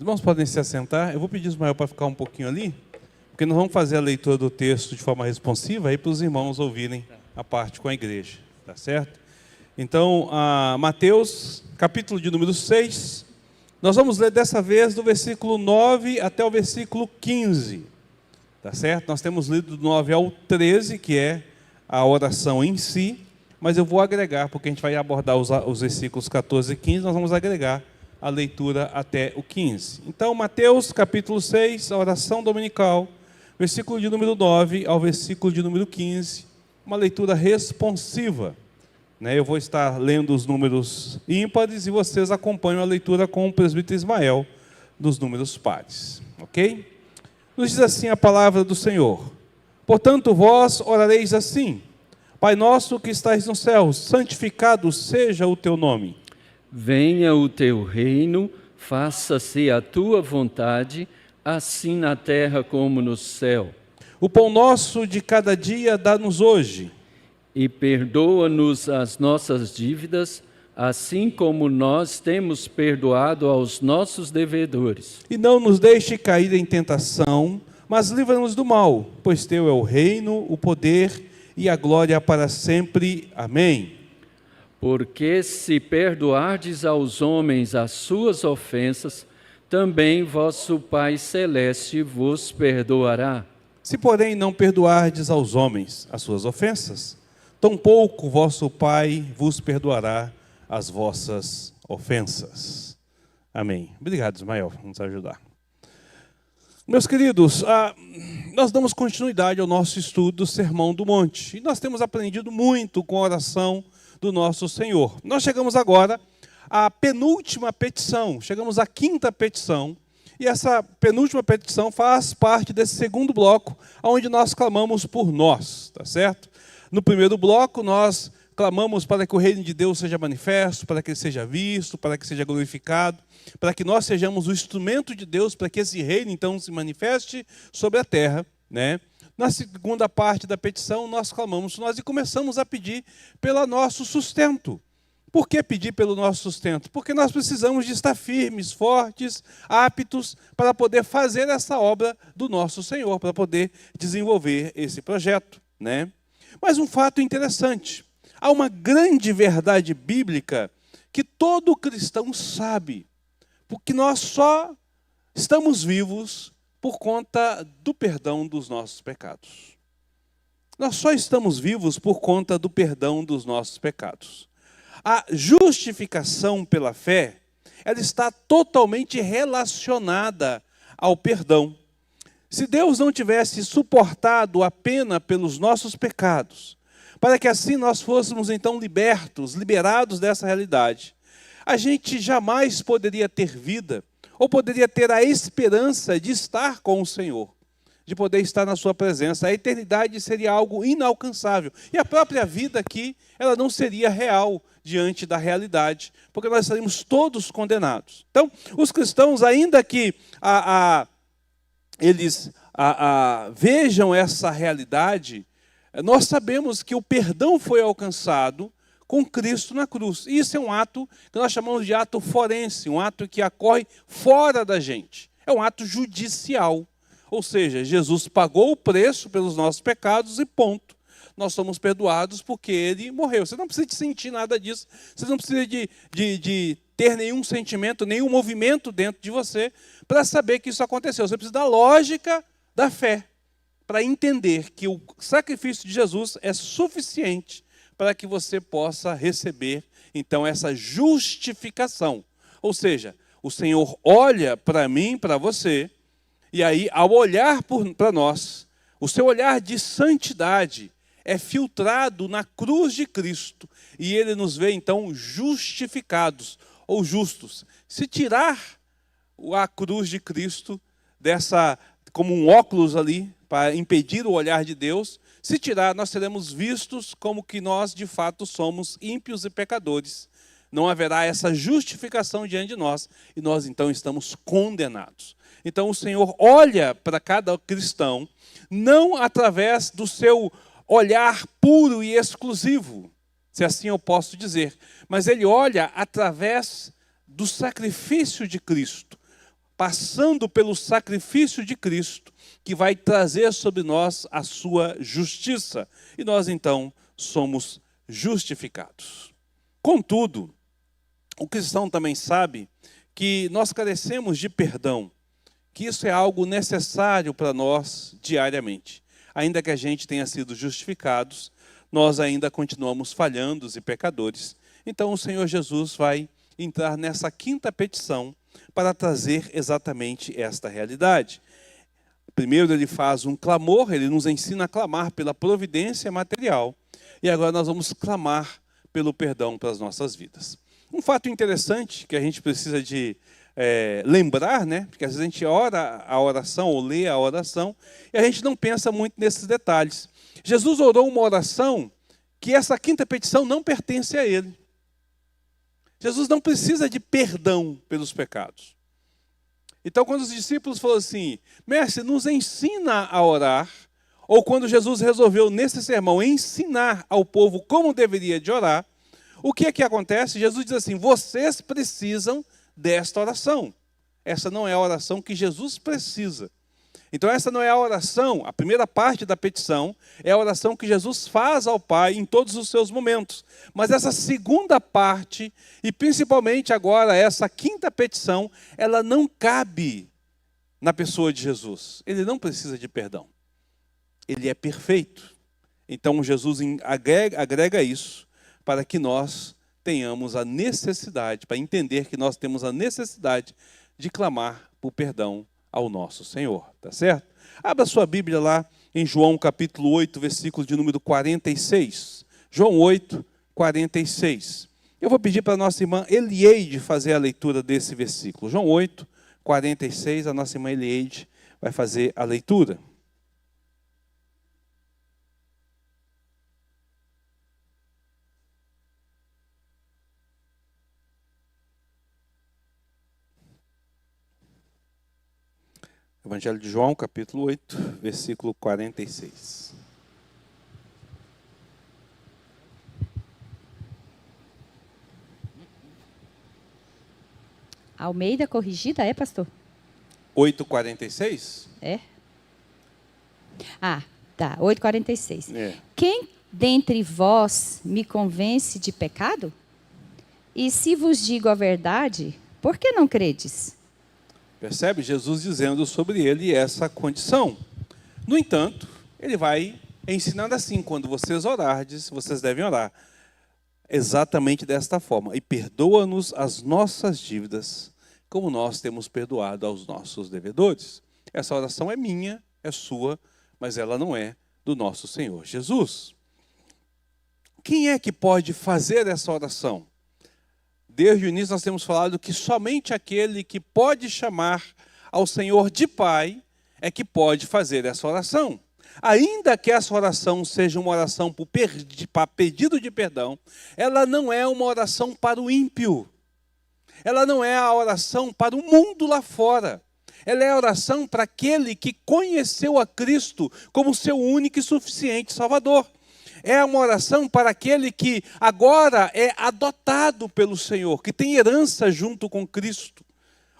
irmãos podem se assentar. Eu vou pedir Ismael para ficar um pouquinho ali, porque nós vamos fazer a leitura do texto de forma responsiva aí para os irmãos ouvirem a parte com a igreja, tá certo? Então, Mateus, capítulo de número 6, nós vamos ler dessa vez do versículo 9 até o versículo 15, tá certo? Nós temos lido do 9 ao 13, que é a oração em si, mas eu vou agregar, porque a gente vai abordar os versículos 14 e 15, nós vamos agregar a leitura até o 15. Então, Mateus, capítulo 6, a oração dominical, versículo de número 9 ao versículo de número 15, uma leitura responsiva. Eu vou estar lendo os números ímpares e vocês acompanham a leitura com o presbítero Ismael dos números pares. Ok? Nos diz assim a palavra do Senhor. Portanto, vós orareis assim: Pai nosso que estais no céu, santificado seja o teu nome. Venha o teu reino, faça-se a tua vontade, assim na terra como no céu. O pão nosso de cada dia dá-nos hoje. E perdoa-nos as nossas dívidas, assim como nós temos perdoado aos nossos devedores. E não nos deixe cair em tentação, mas livra-nos do mal, pois teu é o reino, o poder e a glória para sempre. Amém. Porque se perdoardes aos homens as suas ofensas, também vosso Pai Celeste vos perdoará. Se, porém, não perdoardes aos homens as suas ofensas, tampouco vosso Pai vos perdoará as vossas ofensas. Amém. Obrigado, Ismael, por nos ajudar. Meus queridos, nós damos continuidade ao nosso estudo do Sermão do Monte. E nós temos aprendido muito com a oração do nosso Senhor. Nós chegamos agora à penúltima petição, chegamos à quinta petição. E essa penúltima petição faz parte desse segundo bloco, onde nós clamamos por nós, tá certo? No primeiro bloco, nós clamamos para que o reino de Deus seja manifesto, para que ele seja visto, para que seja glorificado, para que nós sejamos o instrumento de Deus, para que esse reino, então, se manifeste sobre a terra, né? Na segunda parte da petição, nós clamamos e começamos a pedir pelo nosso sustento. Por que pedir pelo nosso sustento? Porque nós precisamos de estar firmes, fortes, aptos, para poder fazer essa obra do nosso Senhor, para poder desenvolver esse projeto, né? Mas um fato interessante, há uma grande verdade bíblica que todo cristão sabe, porque nós só estamos vivos por conta do perdão dos nossos pecados. Nós só estamos vivos por conta do perdão dos nossos pecados. A justificação pela fé, ela está totalmente relacionada ao perdão. Se Deus não tivesse suportado a pena pelos nossos pecados, para que assim nós fôssemos então liberados dessa realidade, a gente jamais poderia ter vida, ou poderia ter a esperança de estar com o Senhor, de poder estar na sua presença. A eternidade seria algo inalcançável. E a própria vida aqui, ela não seria real diante da realidade, porque nós estaríamos todos condenados. Então, os cristãos, ainda que eles vejam essa realidade, nós sabemos que o perdão foi alcançado com Cristo na cruz. E isso é um ato que nós chamamos de ato forense, um ato que ocorre fora da gente. É um ato judicial. Ou seja, Jesus pagou o preço pelos nossos pecados e ponto. Nós somos perdoados porque Ele morreu. Você não precisa de sentir nada disso. Você não precisa de ter nenhum sentimento, nenhum movimento dentro de você para saber que isso aconteceu. Você precisa da lógica da fé para entender que o sacrifício de Jesus é suficiente para que você possa receber, então, essa justificação. Ou seja, o Senhor olha para mim, para você, e aí, ao olhar para nós, o seu olhar de santidade é filtrado na cruz de Cristo, e Ele nos vê, então, justificados, ou justos. Se tirar a cruz de Cristo, como um óculos ali, para impedir o olhar de Deus, se tirar, nós seremos vistos como que nós, de fato, somos ímpios e pecadores. Não haverá essa justificação diante de nós, e nós, então, estamos condenados. Então, o Senhor olha para cada cristão, não através do seu olhar puro e exclusivo, se assim eu posso dizer, mas Ele olha através do sacrifício de Cristo, passando pelo sacrifício de Cristo, que vai trazer sobre nós a sua justiça. E nós, então, somos justificados. Contudo, o cristão também sabe que nós carecemos de perdão, que isso é algo necessário para nós diariamente. Ainda que a gente tenha sido justificados, nós ainda continuamos falhandos e pecadores. Então o Senhor Jesus vai entrar nessa quinta petição para trazer exatamente esta realidade. Primeiro ele faz um clamor, ele nos ensina a clamar pela providência material. E agora nós vamos clamar pelo perdão para as nossas vidas. Um fato interessante que a gente precisa de lembrar, né? Porque às vezes a gente ora a oração ou lê a oração e a gente não pensa muito nesses detalhes. Jesus orou uma oração que essa quinta petição não pertence a ele. Jesus não precisa de perdão pelos pecados. Então, quando os discípulos falaram assim, mestre, nos ensina a orar, ou quando Jesus resolveu nesse sermão ensinar ao povo como deveria de orar, o que é que acontece? Jesus diz assim, vocês precisam desta oração. Essa não é a oração que Jesus precisa. Então essa não é a oração, a primeira parte da petição é a oração que Jesus faz ao Pai em todos os seus momentos. Mas essa segunda parte, e principalmente agora essa quinta petição, ela não cabe na pessoa de Jesus. Ele não precisa de perdão. Ele é perfeito. Então Jesus agrega isso para que nós tenhamos a necessidade, para entender que nós temos a necessidade de clamar por perdão ao nosso Senhor, tá certo? Abra sua Bíblia lá em João capítulo 8, versículo de número 46. João 8, 46. Eu vou pedir para a nossa irmã Elieide fazer a leitura desse versículo. João 8, 46, a nossa irmã Elieide vai fazer a leitura. Evangelho de João, capítulo 8, versículo 46. Almeida corrigida, é, pastor? 8:46? É. Ah, tá, 8:46. É. Quem dentre vós me convence de pecado? E se vos digo a verdade, por que não credes? Percebe? Jesus dizendo sobre ele essa condição. No entanto, ele vai ensinando assim, quando vocês orardes, vocês devem orar exatamente desta forma. E perdoa-nos as nossas dívidas, como nós temos perdoado aos nossos devedores. Essa oração é minha, é sua, mas ela não é do nosso Senhor Jesus. Quem é que pode fazer essa oração? Desde o início nós temos falado que somente aquele que pode chamar ao Senhor de Pai é que pode fazer essa oração. Ainda que essa oração seja uma oração para pedido de perdão, ela não é uma oração para o ímpio. Ela não é a oração para o mundo lá fora. Ela é a oração para aquele que conheceu a Cristo como seu único e suficiente Salvador. É uma oração para aquele que agora é adotado pelo Senhor, que tem herança junto com Cristo.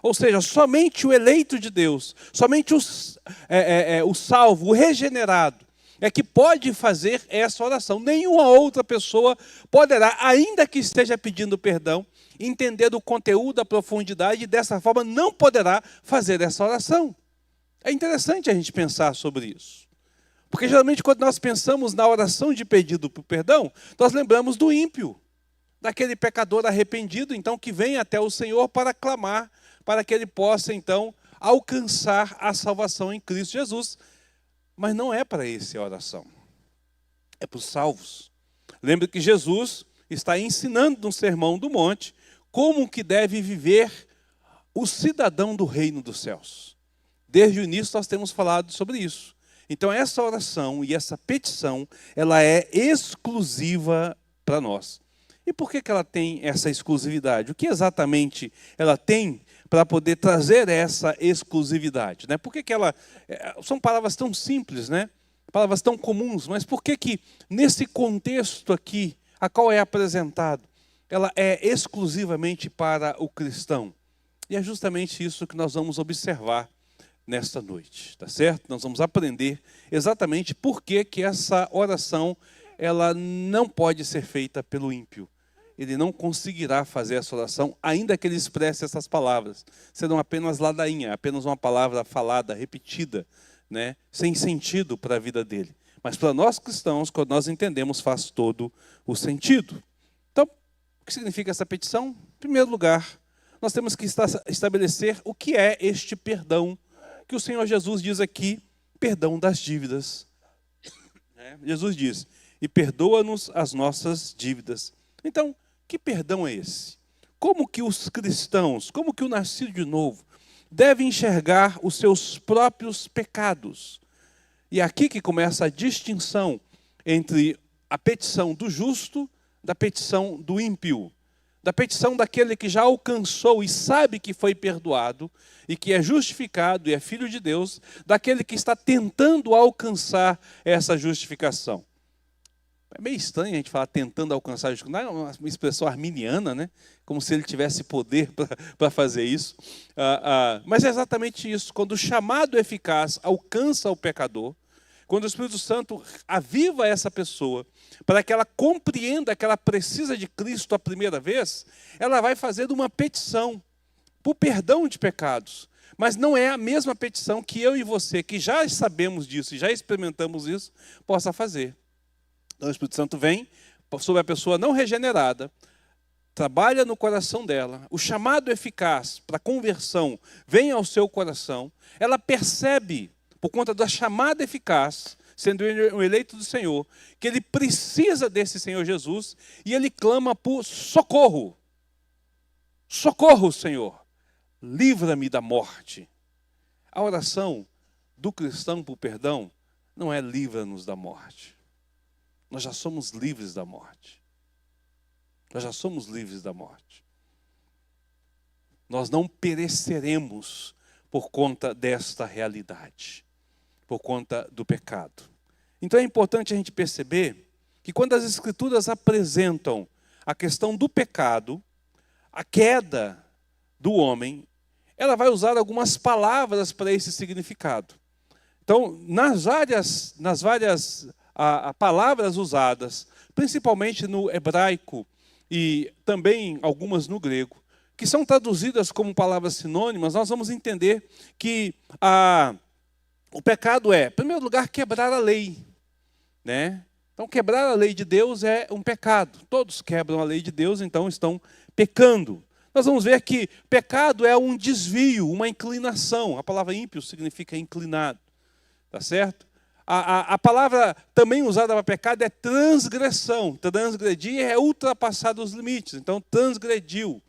Ou seja, somente o eleito de Deus, somente o salvo, o regenerado, é que pode fazer essa oração. Nenhuma outra pessoa poderá, ainda que esteja pedindo perdão, entender o conteúdo, a profundidade, e dessa forma não poderá fazer essa oração. É interessante a gente pensar sobre isso. Porque geralmente quando nós pensamos na oração de pedido por perdão, nós lembramos do ímpio, daquele pecador arrependido, então, que vem até o Senhor para clamar, para que ele possa, então, alcançar a salvação em Cristo Jesus. Mas não é para esse a oração. É para os salvos. Lembre que Jesus está ensinando no Sermão do Monte como que deve viver o cidadão do reino dos céus. Desde o início nós temos falado sobre isso. Então essa oração e essa petição, ela é exclusiva para nós. E por que ela tem essa exclusividade? O que exatamente ela tem para poder trazer essa exclusividade? Né? Por que ela... São palavras tão simples, né? Palavras tão comuns, mas por que nesse contexto aqui, a qual é apresentado, ela é exclusivamente para o cristão? E é justamente isso que nós vamos observar nesta noite, tá certo? Nós vamos aprender exatamente por que que essa oração ela não pode ser feita pelo ímpio. Ele não conseguirá fazer essa oração, ainda que ele expresse essas palavras. Serão apenas ladainha, apenas uma palavra falada, repetida, né? Sem sentido para a vida dele. Mas para nós cristãos, quando nós entendemos, faz todo o sentido. Então, o que significa essa petição? Em primeiro lugar, nós temos que estabelecer o que é este perdão, que o Senhor Jesus diz aqui, perdão das dívidas. Jesus diz, e perdoa-nos as nossas dívidas. Então, que perdão é esse? Como que os cristãos, como que o nascido de novo, deve enxergar os seus próprios pecados? E é aqui que começa a distinção entre a petição do justo da petição do ímpio. Da petição daquele que já alcançou e sabe que foi perdoado, e que é justificado e é filho de Deus, daquele que está tentando alcançar essa justificação. É meio estranho a gente falar tentando alcançar a justificação, não é uma expressão arminiana, né? Como se ele tivesse poder para fazer isso. Mas é exatamente isso, quando o chamado eficaz alcança o pecador, quando o Espírito Santo aviva essa pessoa, para que ela compreenda que ela precisa de Cristo a primeira vez, ela vai fazer uma petição por perdão de pecados. Mas não é a mesma petição que eu e você, que já sabemos disso e já experimentamos isso, possa fazer. Então o Espírito Santo vem sobre a pessoa não regenerada, trabalha no coração dela, o chamado eficaz para a conversão vem ao seu coração, ela percebe, por conta da chamada eficaz, sendo um eleito do Senhor, que ele precisa desse Senhor Jesus, e ele clama por socorro. Socorro, Senhor, livra-me da morte. A oração do cristão por perdão não é livra-nos da morte. Nós já somos livres da morte. Nós já somos livres da morte. Nós não pereceremos por conta desta realidade, por conta do pecado. Então é importante a gente perceber que quando as Escrituras apresentam a questão do pecado, a queda do homem, ela vai usar algumas palavras para esse significado. Então, nas várias palavras usadas, principalmente no hebraico e também algumas no grego, que são traduzidas como palavras sinônimas, nós vamos entender que o pecado é, em primeiro lugar, quebrar a lei, né? Então, quebrar a lei de Deus é um pecado. Todos quebram a lei de Deus, então estão pecando. Nós vamos ver que pecado é um desvio, uma inclinação. A palavra ímpio significa inclinado, tá certo? A palavra também usada para pecado é transgressão. Transgredir é ultrapassar os limites. Então, transgrediu.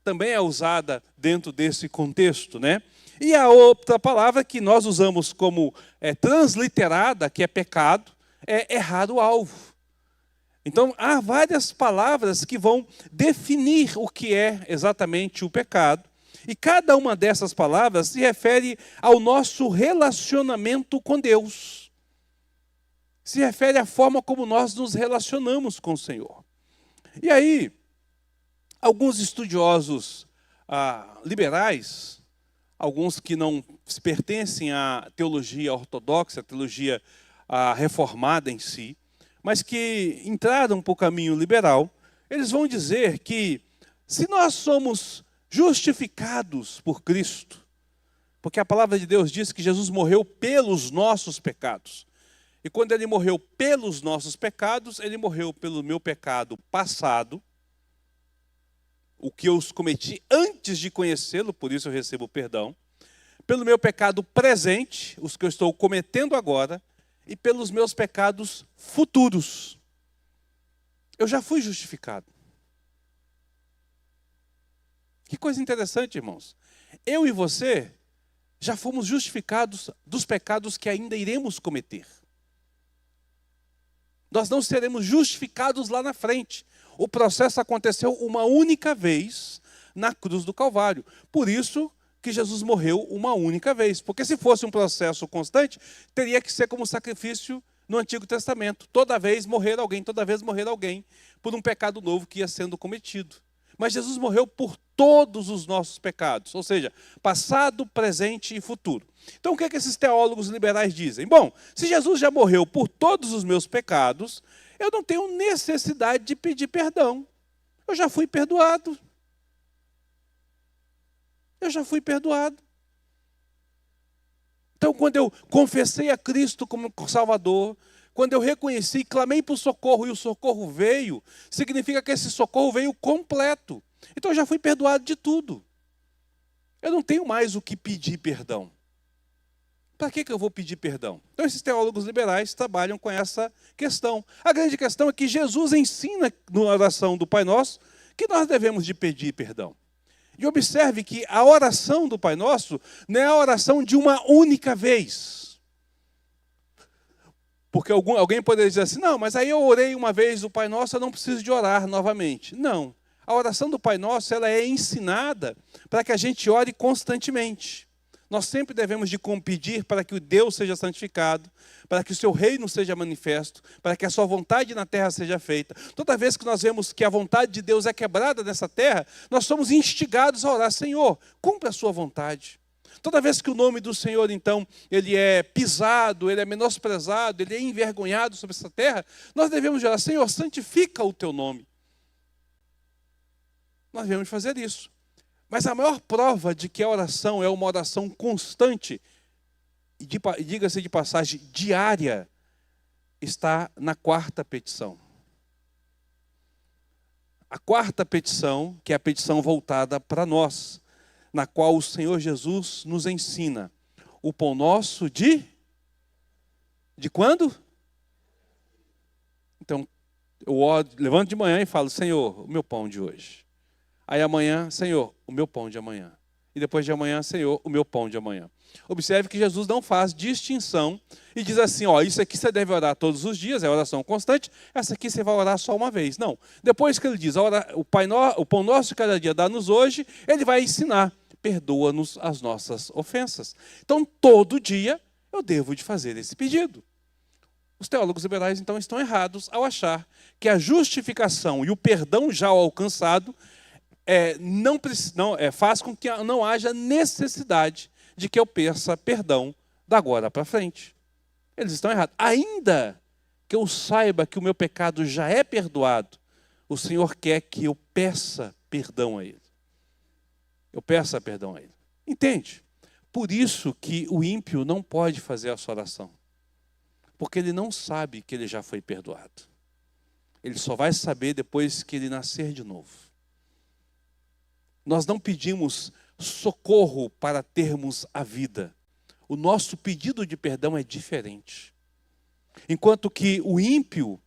Também é usada dentro desse contexto, né? E a outra palavra que nós usamos como transliterada, que é pecado, é errar o alvo. Então, há várias palavras que vão definir o que é exatamente o pecado, e cada uma dessas palavras se refere ao nosso relacionamento com Deus. Se refere à forma como nós nos relacionamos com o Senhor. E aí, alguns estudiosos liberais, alguns que não pertencem à teologia ortodoxa, à teologia reformada em si, mas que entraram para o caminho liberal, eles vão dizer que se nós somos justificados por Cristo, porque a palavra de Deus diz que Jesus morreu pelos nossos pecados, e quando ele morreu pelos nossos pecados, ele morreu pelo meu pecado passado, o que eu cometi antes de conhecê-lo, por isso eu recebo perdão, pelo meu pecado presente, os que eu estou cometendo agora, e pelos meus pecados futuros. Eu já fui justificado. Que coisa interessante, irmãos. Eu e você já fomos justificados dos pecados que ainda iremos cometer. Nós não seremos justificados lá na frente. O processo aconteceu uma única vez na cruz do Calvário. Por isso que Jesus morreu uma única vez. Porque se fosse um processo constante, teria que ser como sacrifício no Antigo Testamento. Toda vez morrer alguém por um pecado novo que ia sendo cometido. mas Jesus morreu por todos os nossos pecados, ou seja, passado, presente e futuro. Então o que é que esses teólogos liberais dizem? Bom, se Jesus já morreu por todos os meus pecados, eu não tenho necessidade de pedir perdão. Eu já fui perdoado. Eu já fui perdoado. Então, quando eu confessei a Cristo como Salvador, quando eu reconheci, clamei por socorro e o socorro veio, significa que esse socorro veio completo. Então, eu já fui perdoado de tudo. Eu não tenho mais o que pedir perdão. Para que eu vou pedir perdão? Então, esses teólogos liberais trabalham com essa questão. A grande questão é que Jesus ensina na oração do Pai Nosso que nós devemos de pedir perdão. E observe que a oração do Pai Nosso não é a oração de uma única vez. Porque alguém poderia dizer assim, não, mas aí eu orei uma vez o Pai Nosso, eu não preciso de orar novamente. Não. A oração do Pai Nosso, ela é ensinada para que a gente ore constantemente. Nós sempre devemos de pedir para que o Deus seja santificado, para que o seu reino seja manifesto, para que a sua vontade na terra seja feita. Toda vez que nós vemos que a vontade de Deus é quebrada nessa terra, nós somos instigados a orar, Senhor, cumpre a sua vontade. Toda vez que o nome do Senhor, então, ele é pisado, ele é menosprezado, ele é envergonhado sobre essa terra, nós devemos orar, Senhor, santifica o teu nome. Nós devemos fazer isso. Mas a maior prova de que a oração é uma oração constante, e diga-se de passagem, diária, está na quarta petição. A quarta petição, que é a petição voltada para nós, na qual o Senhor Jesus nos ensina o pão nosso de quando? Então, eu levanto de manhã e falo, Senhor, o meu pão de hoje. Aí amanhã, Senhor, o meu pão de amanhã. E depois de amanhã, Senhor, o meu pão de amanhã. Observe que Jesus não faz distinção e diz assim, ó, isso aqui você deve orar todos os dias, é oração constante, essa aqui você vai orar só uma vez. Não. Depois que ele diz, o pão nosso de cada dia dá-nos hoje, ele vai ensinar, perdoa-nos as nossas ofensas. Então, todo dia eu devo de fazer esse pedido. Os teólogos liberais, então, estão errados ao achar que a justificação e o perdão já alcançado faz com que não haja necessidade de que eu peça perdão da agora para frente. Eles estão errados. Ainda que eu saiba que o meu pecado já é perdoado, o Senhor quer que eu peça perdão a Ele. Eu peça perdão a Ele. Entende? Por isso que o ímpio não pode fazer essa oração. Porque ele não sabe que ele já foi perdoado. Ele só vai saber depois que ele nascer de novo. Nós não pedimos socorro para termos a vida. O nosso pedido de perdão é diferente. Enquanto que o ímpio,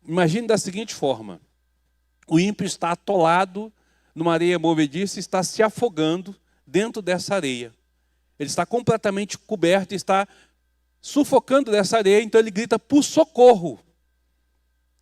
imagine da seguinte forma, o ímpio está atolado numa areia movediça e está se afogando dentro dessa areia. Ele está completamente coberto e está sufocando dessa areia, então ele grita por socorro.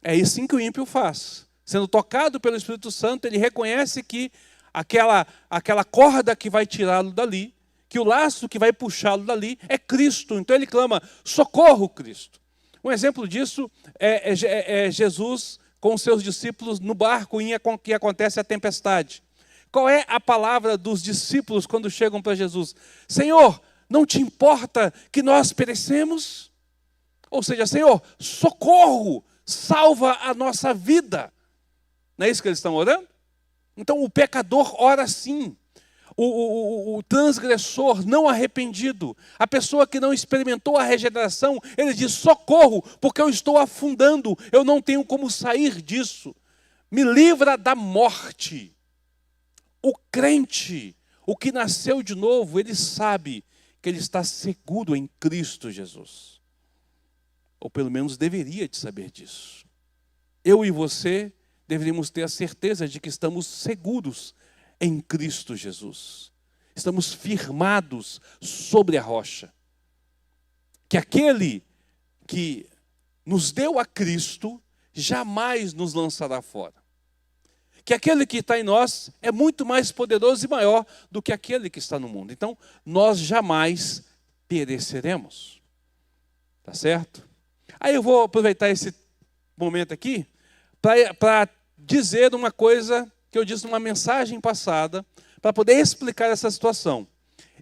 É assim que o ímpio faz. Sendo tocado pelo Espírito Santo, ele reconhece que aquela corda que vai tirá-lo dali, que o laço que vai puxá-lo dali é Cristo. Então ele clama, socorro, Cristo. Um exemplo disso é Jesus com os seus discípulos no barco em que acontece a tempestade. Qual é a palavra dos discípulos quando chegam para Jesus? Senhor, não te importa que nós perecemos? Ou seja, Senhor, socorro, salva a nossa vida. Não é isso que eles estão orando? Então o pecador ora sim. O transgressor não arrependido, a pessoa que não experimentou a regeneração, ele diz, socorro, porque eu estou afundando, eu não tenho como sair disso. Me livra da morte. O crente, o que nasceu de novo, ele sabe que ele está seguro em Cristo Jesus. Ou pelo menos deveria de saber disso. Eu e você deveríamos ter a certeza de que estamos seguros em Cristo Jesus. Estamos firmados sobre a rocha. Que aquele que nos deu a Cristo jamais nos lançará fora. Que aquele que está em nós é muito mais poderoso e maior do que aquele que está no mundo. Então, nós jamais pereceremos. Tá certo? Aí eu vou aproveitar esse momento aqui para dizer uma coisa que eu disse numa mensagem passada para poder explicar essa situação.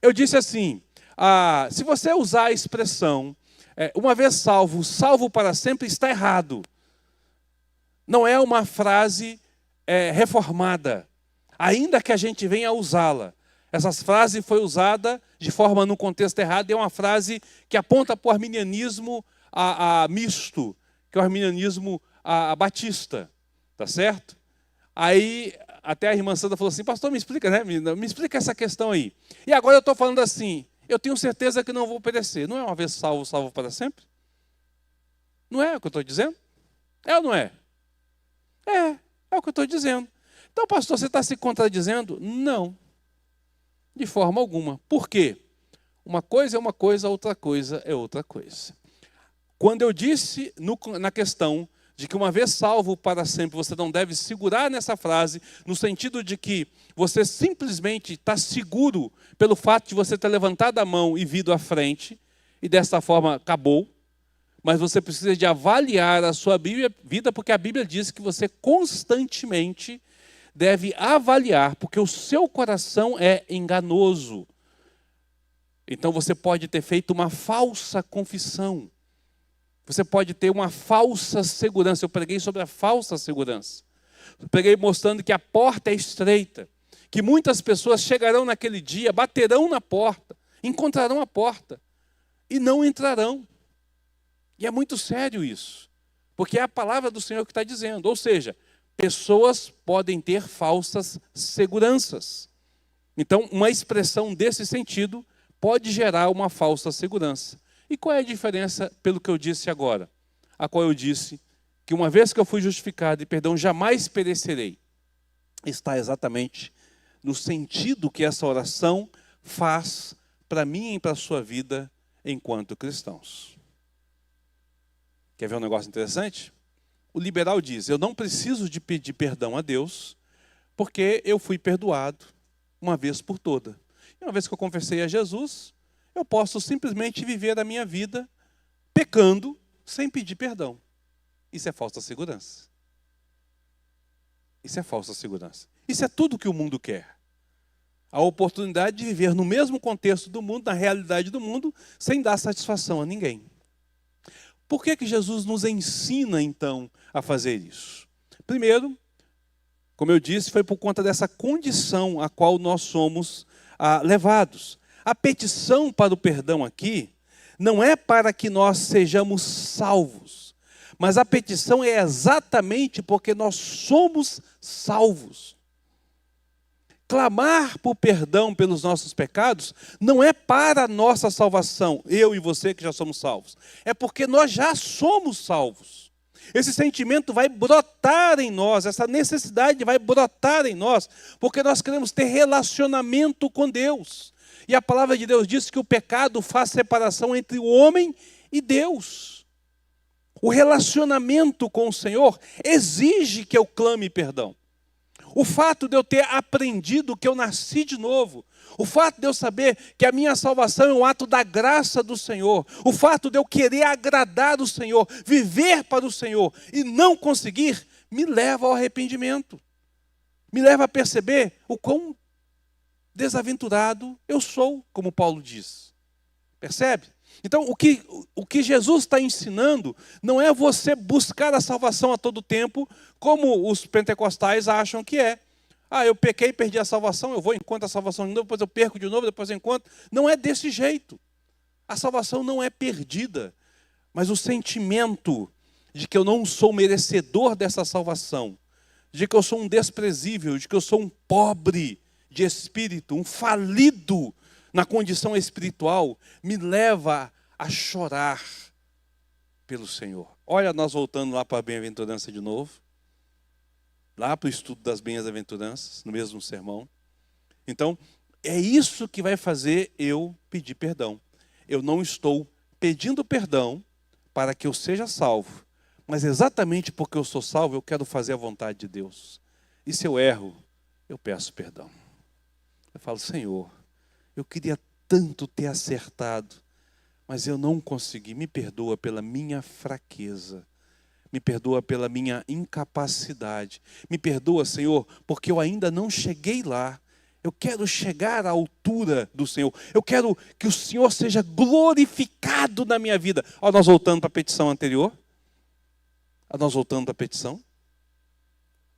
Eu disse assim, se você usar a expressão, uma vez salvo, salvo para sempre, está errado. Não é uma frase reformada, ainda que a gente venha a usá-la. Essa frase foi usada de forma num contexto errado, e é uma frase que aponta para o arminianismo misto, que é o arminianismo batista, tá certo? Aí até a irmã Sandra falou assim, pastor, me explica, né? Me explica essa questão aí. E agora eu estou falando assim, eu tenho certeza que não vou perecer. Não é uma vez salvo, salvo para sempre? Não é o que eu estou dizendo? É ou não é? É o que eu estou dizendo. Então, pastor, você está se contradizendo? Não. De forma alguma. Por quê? Uma coisa é uma coisa, outra coisa é outra coisa. Quando eu disse na questão de que uma vez salvo para sempre, você não deve segurar nessa frase, no sentido de que você simplesmente está seguro pelo fato de você ter levantado a mão e vindo à frente, e dessa forma acabou, mas você precisa de avaliar a sua vida, porque a Bíblia diz que você constantemente deve avaliar, porque o seu coração é enganoso. Então você pode ter feito uma falsa confissão. Você pode ter uma falsa segurança. Eu preguei sobre a falsa segurança. Eu preguei mostrando que a porta é estreita, que muitas pessoas chegarão naquele dia, baterão na porta, encontrarão a porta e não entrarão. E é muito sério isso, porque é a palavra do Senhor que está dizendo. Ou seja, pessoas podem ter falsas seguranças. Então, uma expressão desse sentido pode gerar uma falsa segurança. E qual é a diferença pelo que eu disse agora? A qual eu disse que uma vez que eu fui justificado e perdão, jamais perecerei. Está exatamente no sentido que essa oração faz para mim e para a sua vida enquanto cristãos. Quer ver um negócio interessante? O liberal diz, eu não preciso de pedir perdão a Deus, porque eu fui perdoado uma vez por toda. E uma vez que eu confessei a Jesus, eu posso simplesmente viver a minha vida pecando sem pedir perdão. Isso é falsa segurança. Isso é falsa segurança. Isso é tudo que o mundo quer. A oportunidade de viver no mesmo contexto do mundo, na realidade do mundo, sem dar satisfação a ninguém. Por que Jesus nos ensina, então, a fazer isso? Primeiro, como eu disse, foi por conta dessa condição a qual nós somos levados. A petição para o perdão aqui não é para que nós sejamos salvos, mas a petição é exatamente porque nós somos salvos. Clamar por perdão pelos nossos pecados não é para a nossa salvação, eu e você que já somos salvos. É porque nós já somos salvos. Esse sentimento vai brotar em nós, essa necessidade vai brotar em nós, porque nós queremos ter relacionamento com Deus. E a palavra de Deus diz que o pecado faz separação entre o homem e Deus. O relacionamento com o Senhor exige que eu clame perdão. O fato de eu ter aprendido que eu nasci de novo, o fato de eu saber que a minha salvação é um ato da graça do Senhor, o fato de eu querer agradar o Senhor, viver para o Senhor e não conseguir, me leva ao arrependimento. Me leva a perceber o quão desaventurado eu sou, como Paulo diz. Percebe? Então, o que Jesus está ensinando não é você buscar a salvação a todo tempo, como os pentecostais acham que é. Eu pequei, perdi a salvação, eu vou encontro a salvação de novo, depois eu perco de novo, depois eu encontro. Não é desse jeito. A salvação não é perdida, mas o sentimento de que eu não sou merecedor dessa salvação, de que eu sou um desprezível, de que eu sou um pobre de espírito, um falido na condição espiritual, me leva a chorar pelo Senhor. Olha, nós voltando lá para a bem-aventurança de novo, lá para o estudo das bem-aventuranças, no mesmo sermão. Então, é isso que vai fazer eu pedir perdão. Eu não estou pedindo perdão para que eu seja salvo, mas exatamente porque eu sou salvo, eu quero fazer a vontade de Deus. E se eu erro, eu peço perdão. Eu falo, Senhor, eu queria tanto ter acertado, mas eu não consegui. Me perdoa pela minha fraqueza. Me perdoa pela minha incapacidade. Me perdoa, Senhor, porque eu ainda não cheguei lá. Eu quero chegar à altura do Senhor. Eu quero que o Senhor seja glorificado na minha vida. Ó, nós voltando para a petição anterior. Nós voltando para a petição.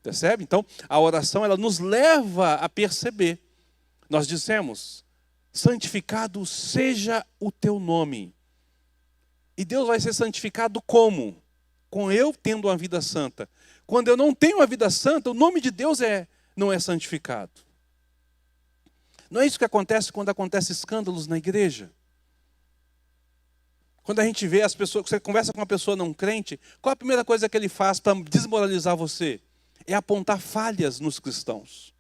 Percebe? Então, a oração, ela nos leva a perceber. Nós dissemos, santificado seja o teu nome. E Deus vai ser santificado como? Com eu tendo uma vida santa. Quando eu não tenho uma vida santa, o nome de Deus não é santificado. Não é isso que acontece quando acontecem escândalos na igreja? Quando a gente vê as pessoas, você conversa com uma pessoa não crente, qual a primeira coisa que ele faz para desmoralizar você? É apontar falhas nos cristãos.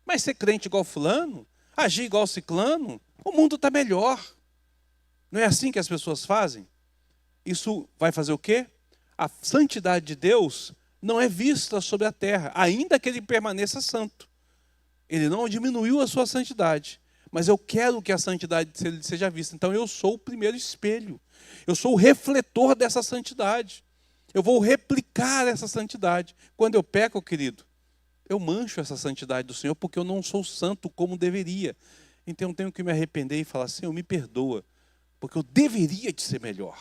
Mas ser crente igual fulano, agir igual ciclano, o mundo está melhor. Não é assim que as pessoas fazem? Isso vai fazer o quê? A santidade de Deus não é vista sobre a terra, ainda que ele permaneça santo. Ele não diminuiu a sua santidade, mas eu quero que a santidade seja vista. Então eu sou o primeiro espelho. Eu sou o refletor dessa santidade. Eu vou replicar essa santidade. Quando eu peco, querido, eu mancho essa santidade do Senhor porque eu não sou santo como deveria. Então eu tenho que me arrepender e falar, Senhor, me perdoa, porque eu deveria de ser melhor.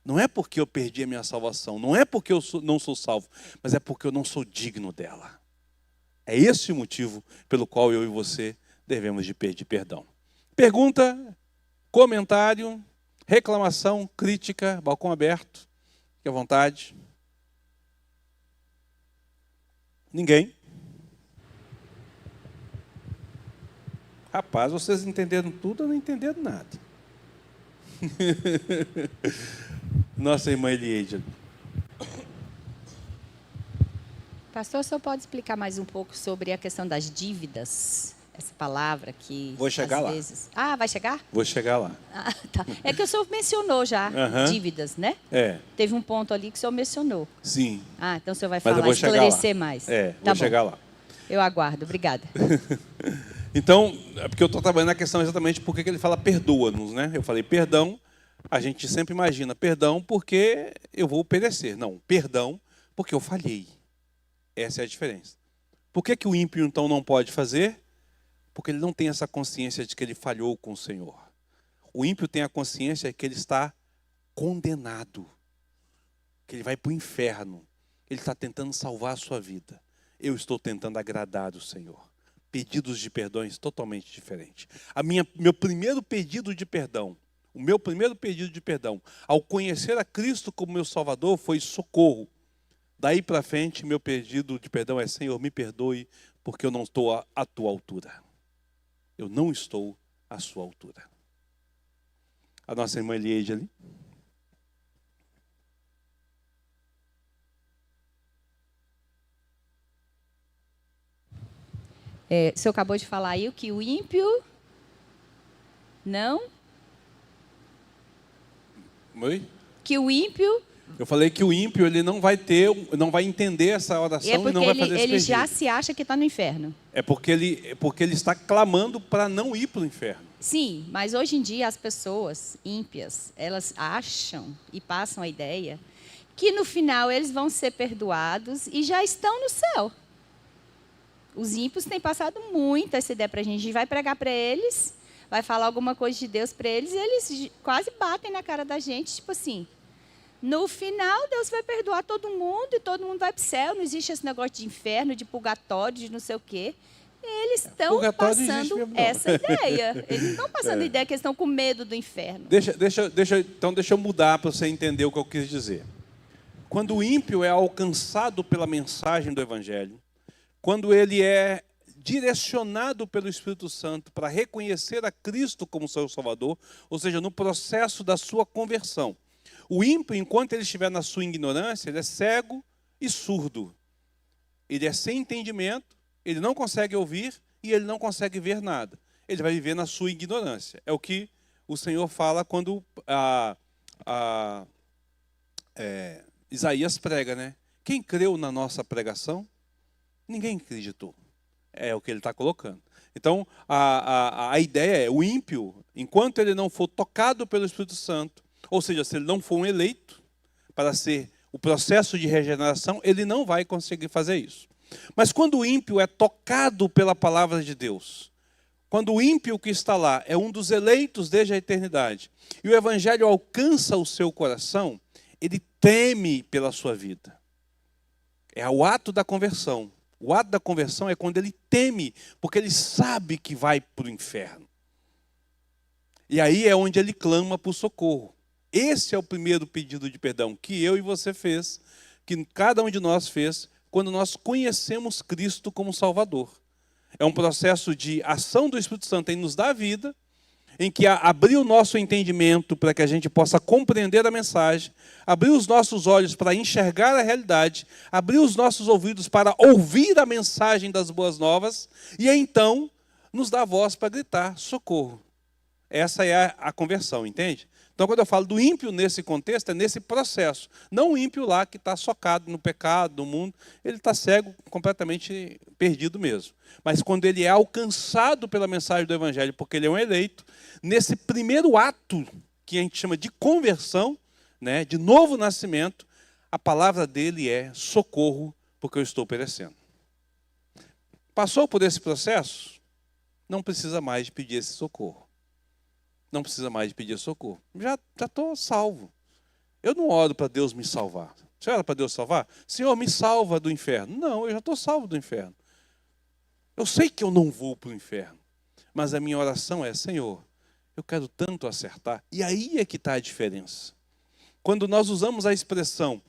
Não é porque eu perdi a minha salvação, não é porque eu não sou salvo, mas é porque eu não sou digno dela. É esse o motivo pelo qual eu e você devemos de pedir perdão. Pergunta, comentário, reclamação, crítica, balcão aberto. Fique à vontade. Ninguém? Rapaz, vocês entenderam tudo ou não entenderam nada? Nossa irmã Eliade. Pastor, o senhor pode explicar mais um pouco sobre a questão das dívidas? Essa palavra que Vou chegar às lá. vezes... Ah, vai chegar? Vou chegar lá. Ah, tá. É que o senhor mencionou já dívidas, né? É. Teve um ponto ali que o senhor mencionou. Sim. Ah, então o senhor vai Mas eu falar, vou chegar esclarecer lá. mais. É, Tá vou bom. chegar lá. Eu aguardo, obrigada. Então, é porque eu estou trabalhando na questão exatamente por que ele fala perdoa-nos, né? Eu falei perdão, a gente sempre imagina perdão porque eu vou perecer. Não, perdão porque eu falhei. Essa é a diferença. Por que o ímpio, então, não pode fazer? Porque ele não tem essa consciência de que ele falhou com o Senhor. O ímpio tem a consciência que ele está condenado, que ele vai para o inferno. Ele está tentando salvar a sua vida. Eu estou tentando agradar o Senhor. Pedidos de perdões totalmente diferentes. Meu primeiro pedido de perdão, o meu primeiro pedido de perdão, ao conhecer a Cristo como meu Salvador, foi socorro. Daí para frente, meu pedido de perdão é, Senhor, me perdoe, porque eu não estou à tua altura. Eu não estou à sua altura. A nossa irmã Eliade ali. O senhor acabou de falar aí que o ímpio não... Oi? Que o ímpio... Eu falei que o ímpio ele não vai entender essa oração e não vai fazer esse pedido. Ele já se acha que está no inferno. É porque ele está clamando para não ir para o inferno. Sim, mas hoje em dia as pessoas ímpias, elas acham e passam a ideia que no final eles vão ser perdoados e já estão no céu. Os ímpios têm passado muito essa ideia para a gente. A gente vai pregar para eles, vai falar alguma coisa de Deus para eles e eles quase batem na cara da gente, tipo assim... No final, Deus vai perdoar todo mundo e todo mundo vai para o céu. Não existe esse negócio de inferno, de purgatório, de não sei o quê. Eles estão passando essa ideia. Eles não estão passando a ideia que eles estão com medo do inferno. Então deixa eu mudar para você entender o que eu quis dizer. Quando o ímpio é alcançado pela mensagem do Evangelho, quando ele é direcionado pelo Espírito Santo para reconhecer a Cristo como seu Salvador, ou seja, no processo da sua conversão, o ímpio, enquanto ele estiver na sua ignorância, ele é cego e surdo. Ele é sem entendimento, ele não consegue ouvir e ele não consegue ver nada. Ele vai viver na sua ignorância. É o que o Senhor fala quando Isaías prega, né? Quem creu na nossa pregação? Ninguém acreditou. É o que ele está colocando. Então, a ideia é, o ímpio, enquanto ele não for tocado pelo Espírito Santo, ou seja, se ele não for um eleito para ser o processo de regeneração, ele não vai conseguir fazer isso. Mas quando o ímpio é tocado pela palavra de Deus, quando o ímpio que está lá é um dos eleitos desde a eternidade, e o evangelho alcança o seu coração, ele teme pela sua vida. É o ato da conversão. O ato da conversão é quando ele teme, porque ele sabe que vai para o inferno. E aí é onde ele clama por socorro. Esse é o primeiro pedido de perdão que eu e você fez, que cada um de nós fez, quando nós conhecemos Cristo como Salvador. É um processo de ação do Espírito Santo em nos dar vida, em que abrir o nosso entendimento para que a gente possa compreender a mensagem, abrir os nossos olhos para enxergar a realidade, abrir os nossos ouvidos para ouvir a mensagem das boas novas, e então nos dá voz para gritar socorro. Essa é a conversão, entende? Então, quando eu falo do ímpio nesse contexto, é nesse processo. Não o ímpio lá que está socado no pecado, no mundo, ele está cego, completamente perdido mesmo. Mas quando ele é alcançado pela mensagem do Evangelho, porque ele é um eleito, nesse primeiro ato, que a gente chama de conversão, né, de novo nascimento, a palavra dele é socorro, porque eu estou perecendo. Passou por esse processo? Não precisa mais de pedir esse socorro. Não precisa mais de pedir socorro. Já estou salvo. Eu não oro para Deus me salvar. Você ora para Deus salvar? Senhor, me salva do inferno. Não, eu já estou salvo do inferno. Eu sei que eu não vou para o inferno. Mas a minha oração é, Senhor, eu quero tanto acertar. E aí é que está a diferença. Quando nós usamos a expressão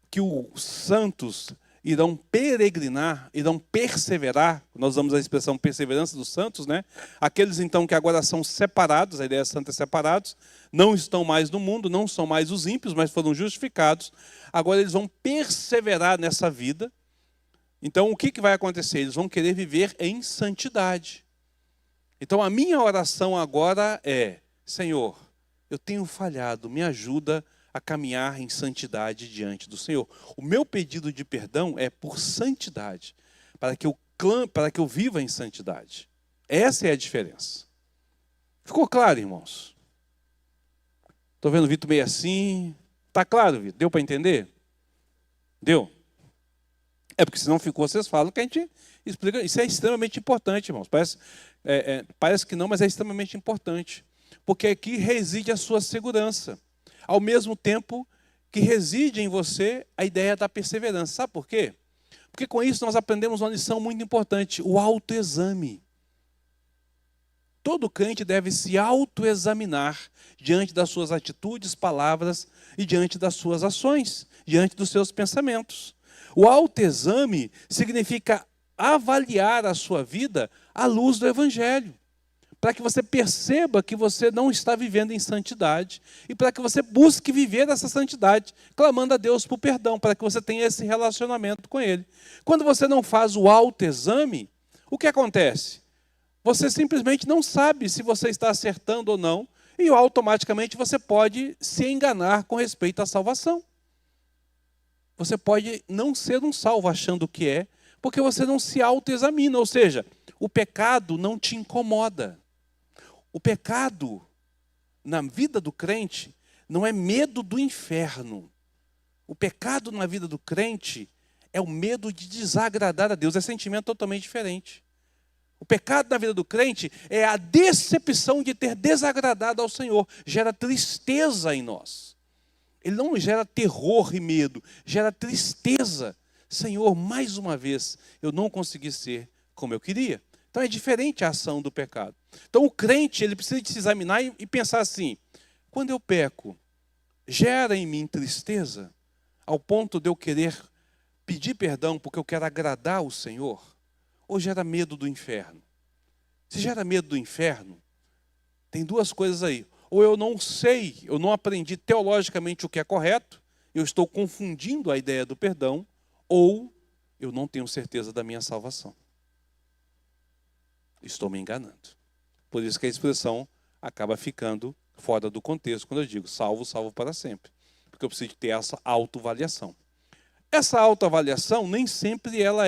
que os santos irão peregrinar, irão perseverar, nós usamos a expressão perseverança dos santos, né? Aqueles então que agora são separados, a ideia santa é separados, não estão mais no mundo, não são mais os ímpios, mas foram justificados, agora eles vão perseverar nessa vida. Então o que vai acontecer? Eles vão querer viver em santidade. Então a minha oração agora é, Senhor, eu tenho falhado, me ajuda a caminhar em santidade diante do Senhor. O meu pedido de perdão é por santidade, para que eu viva em santidade. Essa é a diferença. Ficou claro, irmãos? Estou vendo o Vitor meio assim. Está claro, Vitor? Deu para entender? Deu? É porque se não ficou, vocês falam que a gente explica. Isso é extremamente importante, irmãos. Parece que não, mas é extremamente importante. Porque aqui reside a sua segurança. Ao mesmo tempo que reside em você a ideia da perseverança. Sabe por quê? Porque com isso nós aprendemos uma lição muito importante, o autoexame. Todo crente deve se autoexaminar diante das suas atitudes, palavras e diante das suas ações, diante dos seus pensamentos. O autoexame significa avaliar a sua vida à luz do Evangelho, para que você perceba que você não está vivendo em santidade e para que você busque viver essa santidade, clamando a Deus por perdão, para que você tenha esse relacionamento com Ele. Quando você não faz o autoexame, o que acontece? Você simplesmente não sabe se você está acertando ou não e automaticamente você pode se enganar com respeito à salvação. Você pode não ser um salvo achando que é, porque você não se autoexamina, ou seja, o pecado não te incomoda. O pecado, na vida do crente, não é medo do inferno. O pecado na vida do crente é o medo de desagradar a Deus. É sentimento totalmente diferente. O pecado na vida do crente é a decepção de ter desagradado ao Senhor. Gera tristeza em nós. Ele não gera terror e medo, gera tristeza. Senhor, mais uma vez, eu não consegui ser como eu queria. Então é diferente a ação do pecado. Então o crente, ele precisa de se examinar e pensar assim, quando eu peco, gera em mim tristeza, ao ponto de eu querer pedir perdão porque eu quero agradar o Senhor, ou gera medo do inferno? Se gera medo do inferno, tem duas coisas aí. Ou eu não sei, eu não aprendi teologicamente o que é correto, eu estou confundindo a ideia do perdão, ou eu não tenho certeza da minha salvação. Estou me enganando. Por isso que a expressão acaba ficando fora do contexto quando eu digo salvo, salvo para sempre. Porque eu preciso ter essa autoavaliação. Essa autoavaliação nem sempre ela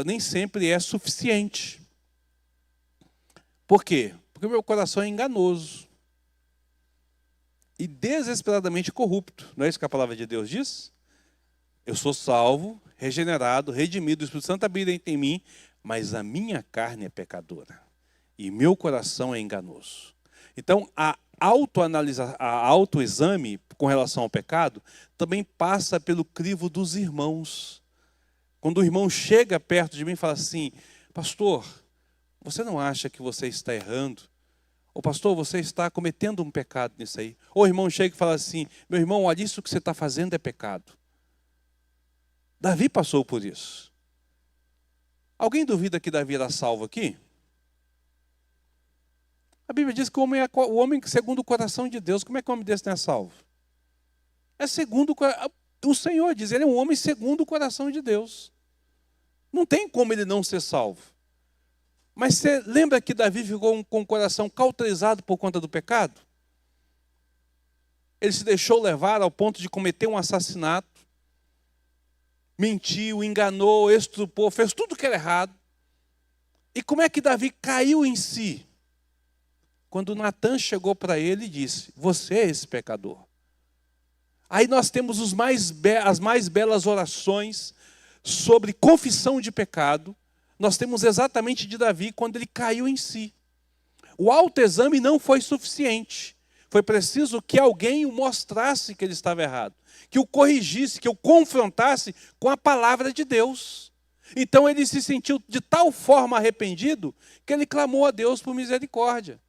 nem sempre é suficiente. Por quê? Porque o meu coração é enganoso. e desesperadamente corrupto. Não é isso que a palavra de Deus diz? Eu sou salvo, regenerado, redimido, o Espírito Santo habita em mim, mas a minha carne é pecadora e meu coração é enganoso. Então, a autoexame com relação ao pecado também passa pelo crivo dos irmãos. Quando o irmão chega perto de mim e fala assim: pastor, você não acha que você está errando? Ou pastor, você está cometendo um pecado nisso aí? Ou o irmão chega e fala assim: meu irmão, olha, isso que você está fazendo é pecado. Davi passou por isso. Alguém duvida que Davi era salvo aqui? A Bíblia diz que o homem segundo o coração de Deus. Como é que o homem desse não é salvo? É segundo o Senhor diz, ele é um homem segundo o coração de Deus. Não tem como ele não ser salvo. Mas você lembra que Davi ficou com o coração cauterizado por conta do pecado? Ele se deixou levar ao ponto de cometer um assassinato, mentiu, enganou, estrupou, fez tudo que era errado. E como é que Davi caiu em si? Quando Natã chegou para ele e disse: você é esse pecador. Aí nós temos as mais belas orações sobre confissão de pecado. Nós temos exatamente de Davi quando ele caiu em si. O autoexame não foi suficiente. Foi preciso que alguém o mostrasse que ele estava errado, que o corrigisse, que o confrontasse com a palavra de Deus. Então ele se sentiu de tal forma arrependido que ele clamou a Deus por misericórdia.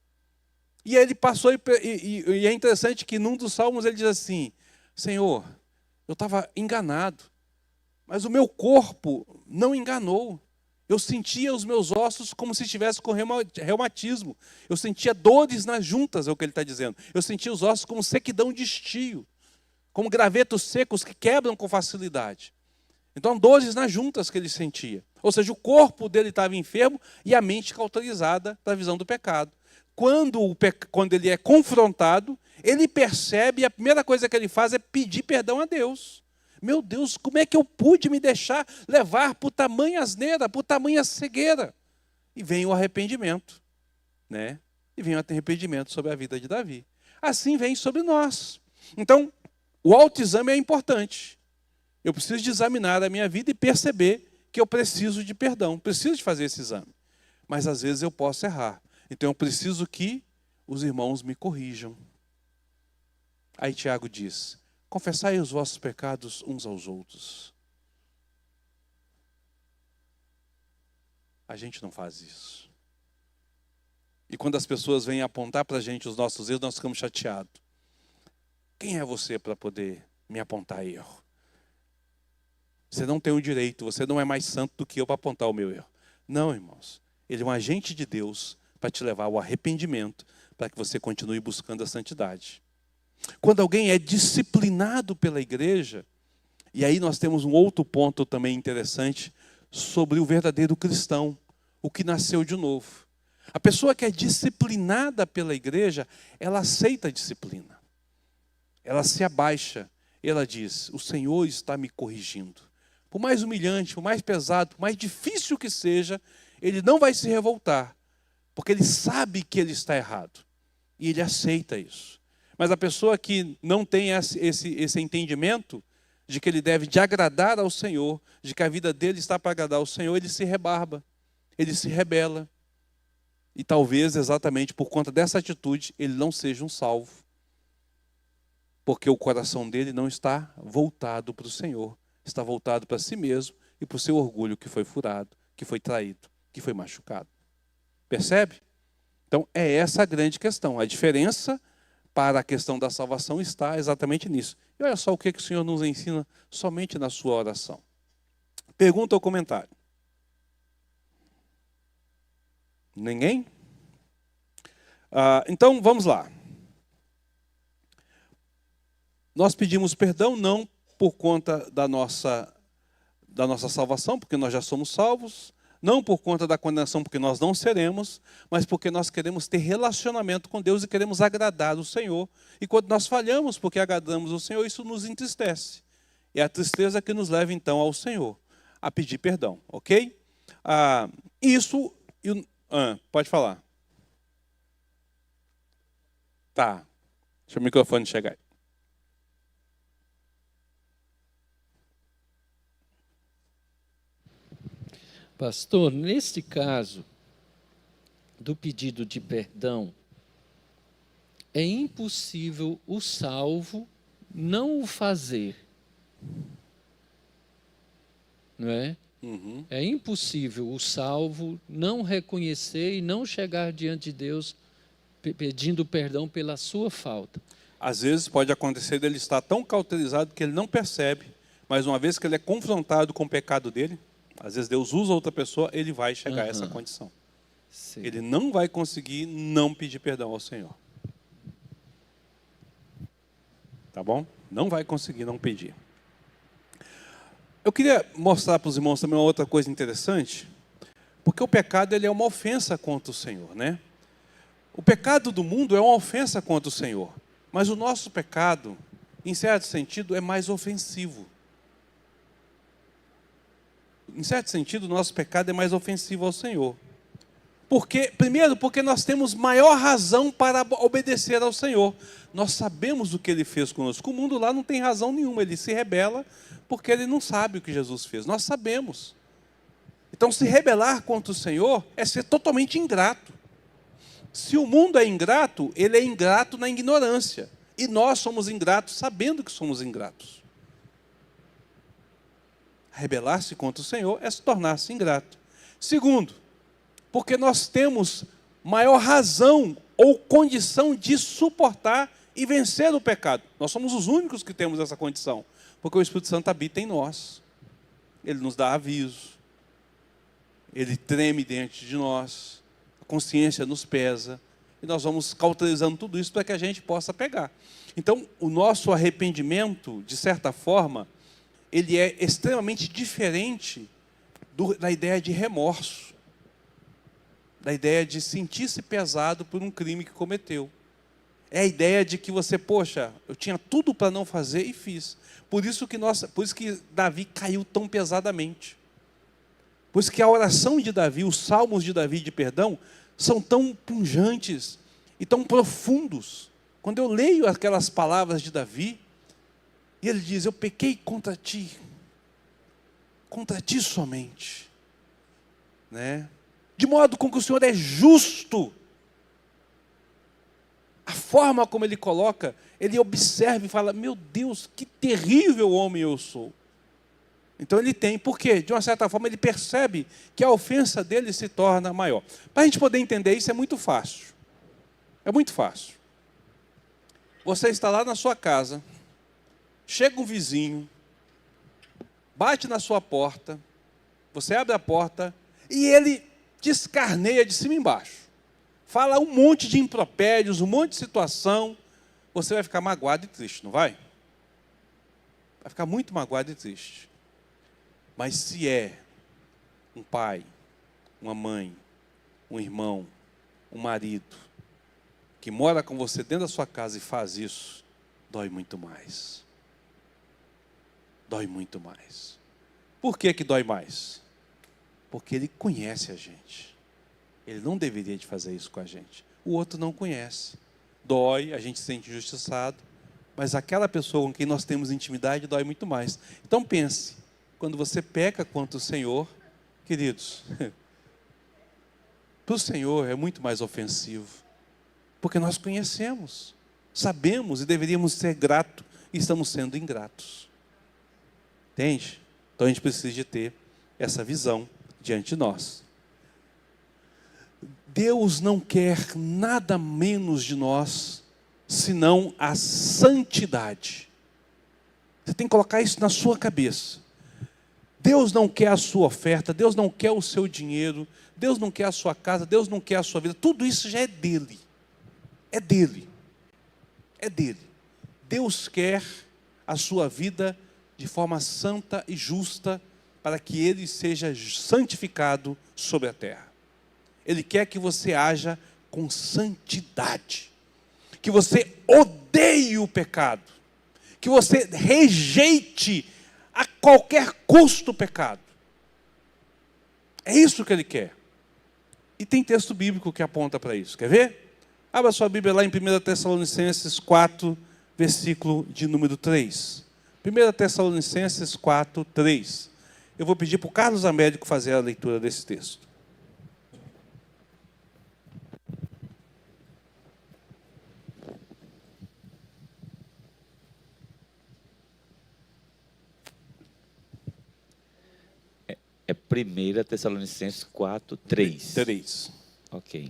E ele passou, e é interessante que num dos salmos ele diz assim: Senhor, eu estava enganado, mas o meu corpo não enganou. Eu sentia os meus ossos como se estivesse com reumatismo. Eu sentia dores nas juntas, é o que ele está dizendo. Eu sentia os ossos como sequidão de estio, como gravetos secos que quebram com facilidade. Então, dores nas juntas que ele sentia. Ou seja, o corpo dele estava enfermo e a mente cauterizada da visão do pecado. Quando ele é confrontado, ele percebe e a primeira coisa que ele faz é pedir perdão a Deus. Meu Deus, como é que eu pude me deixar levar por tamanha asneira, por tamanha cegueira? E vem o arrependimento, né? E vem o arrependimento sobre a vida de Davi. Assim vem sobre nós. Então, o autoexame é importante. Eu preciso de examinar a minha vida e perceber que eu preciso de perdão, preciso de fazer esse exame. Mas às vezes eu posso errar. Então eu preciso que os irmãos me corrijam. Aí Tiago diz: confessai os vossos pecados uns aos outros. A gente não faz isso. E quando as pessoas vêm apontar para a gente os nossos erros, nós ficamos chateados. Quem é você para poder me apontar erro? Você não tem o direito, você não é mais santo do que eu para apontar o meu erro. Não, irmãos. Ele é um agente de Deus para te levar ao arrependimento, para que você continue buscando a santidade. Quando alguém é disciplinado pela igreja, e aí nós temos um outro ponto também interessante sobre o verdadeiro cristão, o que nasceu de novo. A pessoa que é disciplinada pela igreja, ela aceita a disciplina. Ela se abaixa, ela diz: o Senhor está me corrigindo. Por mais humilhante, por mais pesado, por mais difícil que seja, ele não vai se revoltar, porque ele sabe que ele está errado. E ele aceita isso. Mas a pessoa que não tem esse entendimento de que ele deve de agradar ao Senhor, de que a vida dele está para agradar ao Senhor, ele se rebarba, ele se rebela. E talvez exatamente por conta dessa atitude ele não seja um salvo. Porque o coração dele não está voltado para o Senhor. Está voltado para si mesmo e para o seu orgulho que foi furado, que foi traído, que foi machucado. Percebe? Então é essa a grande questão. A diferença para a questão da salvação está exatamente nisso. E olha só o que o Senhor nos ensina somente na sua oração. Pergunta ou comentário? Ninguém? Então vamos lá. Nós pedimos perdão não por conta da nossa salvação, porque nós já somos salvos, não por conta da condenação, porque nós não seremos, mas porque nós queremos ter relacionamento com Deus e queremos agradar o Senhor. E quando nós falhamos porque agradamos o Senhor, isso nos entristece. É a tristeza que nos leva então ao Senhor, a pedir perdão, ok? Pode falar. Tá. Deixa o microfone chegar aí. Pastor, neste caso do pedido de perdão, é impossível o salvo não o fazer. Não é? Uhum. É impossível o salvo não reconhecer e não chegar diante de Deus pedindo perdão pela sua falta. Às vezes pode acontecer dele estar tão cauterizado que ele não percebe, mas uma vez que ele é confrontado com o pecado dele, às vezes Deus usa outra pessoa, ele vai chegar a essa condição. Sim. Ele não vai conseguir não pedir perdão ao Senhor. Tá bom? Não vai conseguir não pedir. Eu queria mostrar para os irmãos também uma outra coisa interessante, porque o pecado ele é uma ofensa contra o Senhor, né? O pecado do mundo é uma ofensa contra o Senhor, mas o nosso pecado, em certo sentido, é mais ofensivo. Em certo sentido, o nosso pecado é mais ofensivo ao Senhor. Primeiro, porque nós temos maior razão para obedecer ao Senhor. Nós sabemos o que Ele fez conosco. O mundo lá não tem razão nenhuma, ele se rebela porque ele não sabe o que Jesus fez. Nós sabemos. Então, se rebelar contra o Senhor é ser totalmente ingrato. Se o mundo é ingrato, ele é ingrato na ignorância. E nós somos ingratos sabendo que somos ingratos. Rebelar-se contra o Senhor é se tornar-se ingrato. Segundo, porque nós temos maior razão ou condição de suportar e vencer o pecado. Nós somos os únicos que temos essa condição, porque o Espírito Santo habita em nós. Ele nos dá aviso, ele treme diante de nós, a consciência nos pesa, e nós vamos cauterizando tudo isso para que a gente possa pegar. Então, o nosso arrependimento, de certa forma, ele é extremamente diferente da ideia de remorso, da ideia de sentir-se pesado por um crime que cometeu. É a ideia de que você, poxa, eu tinha tudo para não fazer e fiz. Por isso que Davi caiu tão pesadamente. Por isso que a oração de Davi, os salmos de Davi de perdão, são tão punjantes e tão profundos. Quando eu leio aquelas palavras de Davi, e ele diz, eu pequei contra ti somente, né? De modo com que o Senhor é justo. A forma como ele coloca, ele observa e fala, meu Deus, que terrível homem eu sou. Então ele tem, por quê? De uma certa forma ele percebe que a ofensa dele se torna maior. Para a gente poder entender isso é muito fácil. É muito fácil. Você está lá na sua casa, chega um vizinho, bate na sua porta, você abre a porta e ele te escarneia de cima e embaixo. Fala um monte de impropérios, um monte de situação. Você vai ficar magoado e triste, não vai? Vai ficar muito magoado e triste. Mas se é um pai, uma mãe, um irmão, um marido, que mora com você dentro da sua casa e faz isso, dói muito mais. Dói muito mais. Por que que dói mais? Porque ele conhece a gente. Ele não deveria de fazer isso com a gente. O outro não conhece. Dói, a gente se sente injustiçado, mas aquela pessoa com quem nós temos intimidade dói muito mais. Então pense, quando você peca contra o Senhor, queridos, para o Senhor é muito mais ofensivo, porque nós conhecemos, sabemos e deveríamos ser gratos, e estamos sendo ingratos. Entende? Então a gente precisa de ter essa visão diante de nós. Deus não quer nada menos de nós, senão a santidade. Você tem que colocar isso na sua cabeça. Deus não quer a sua oferta, Deus não quer o seu dinheiro, Deus não quer a sua casa, Deus não quer a sua vida. Tudo isso já é dele. É dele. É dele. Deus quer a sua vida de forma santa e justa, para que ele seja santificado sobre a terra. Ele quer que você haja com santidade, que você odeie o pecado, que você rejeite a qualquer custo o pecado. É isso que ele quer. E tem texto bíblico que aponta para isso. Quer ver? Abra sua Bíblia lá em 1 Tessalonicenses 4, versículo de número 3. 1 Tessalonicenses 4, 3. Eu vou pedir para o Carlos Américo fazer a leitura desse texto. É 1 Tessalonicenses 4, 3. 3. Ok.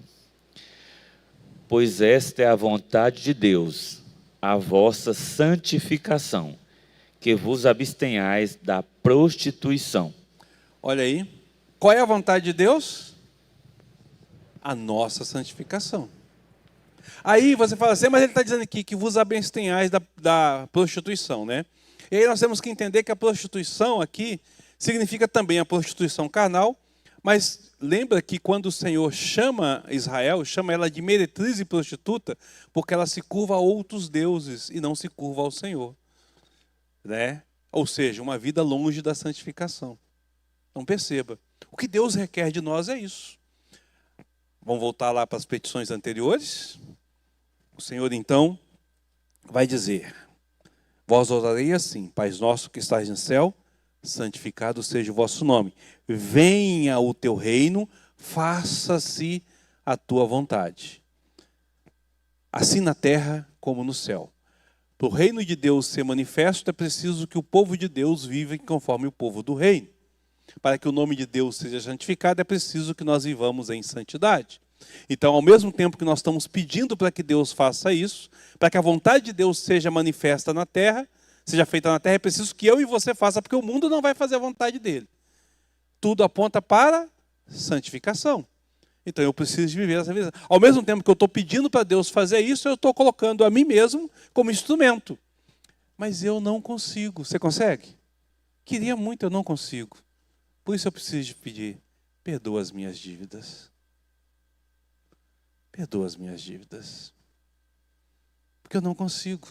Pois esta é a vontade de Deus, a vossa santificação, que vos abstenhais da prostituição. Olha aí. Qual é a vontade de Deus? A nossa santificação. Aí você fala assim, mas ele está dizendo aqui que vos abstenhais da prostituição, né? E aí nós temos que entender que a prostituição aqui significa também a prostituição carnal, mas lembra que quando o Senhor chama Israel, chama ela de meretriz e prostituta, porque ela se curva a outros deuses e não se curva ao Senhor. Né? Ou seja, uma vida longe da santificação. Então perceba, o que Deus requer de nós é isso. Vamos voltar lá para as petições anteriores. O Senhor então vai dizer: vós orarei assim, Pai nosso que estás no céu, santificado seja o vosso nome. Venha o teu reino, faça-se a tua vontade. Assim na terra como no céu. Para o reino de Deus ser manifesto, é preciso que o povo de Deus viva conforme o povo do reino. Para que o nome de Deus seja santificado, é preciso que nós vivamos em santidade. Então, ao mesmo tempo que nós estamos pedindo para que Deus faça isso, para que a vontade de Deus seja manifesta na terra, seja feita na terra, é preciso que eu e você faça, porque o mundo não vai fazer a vontade dele. Tudo aponta para santificação. Então eu preciso de viver essa vida. Ao mesmo tempo que eu estou pedindo para Deus fazer isso, eu estou colocando a mim mesmo como instrumento. Mas eu não consigo. Você consegue? Queria muito, eu não consigo. Por isso eu preciso de pedir: perdoa as minhas dívidas. Perdoa as minhas dívidas. Porque eu não consigo.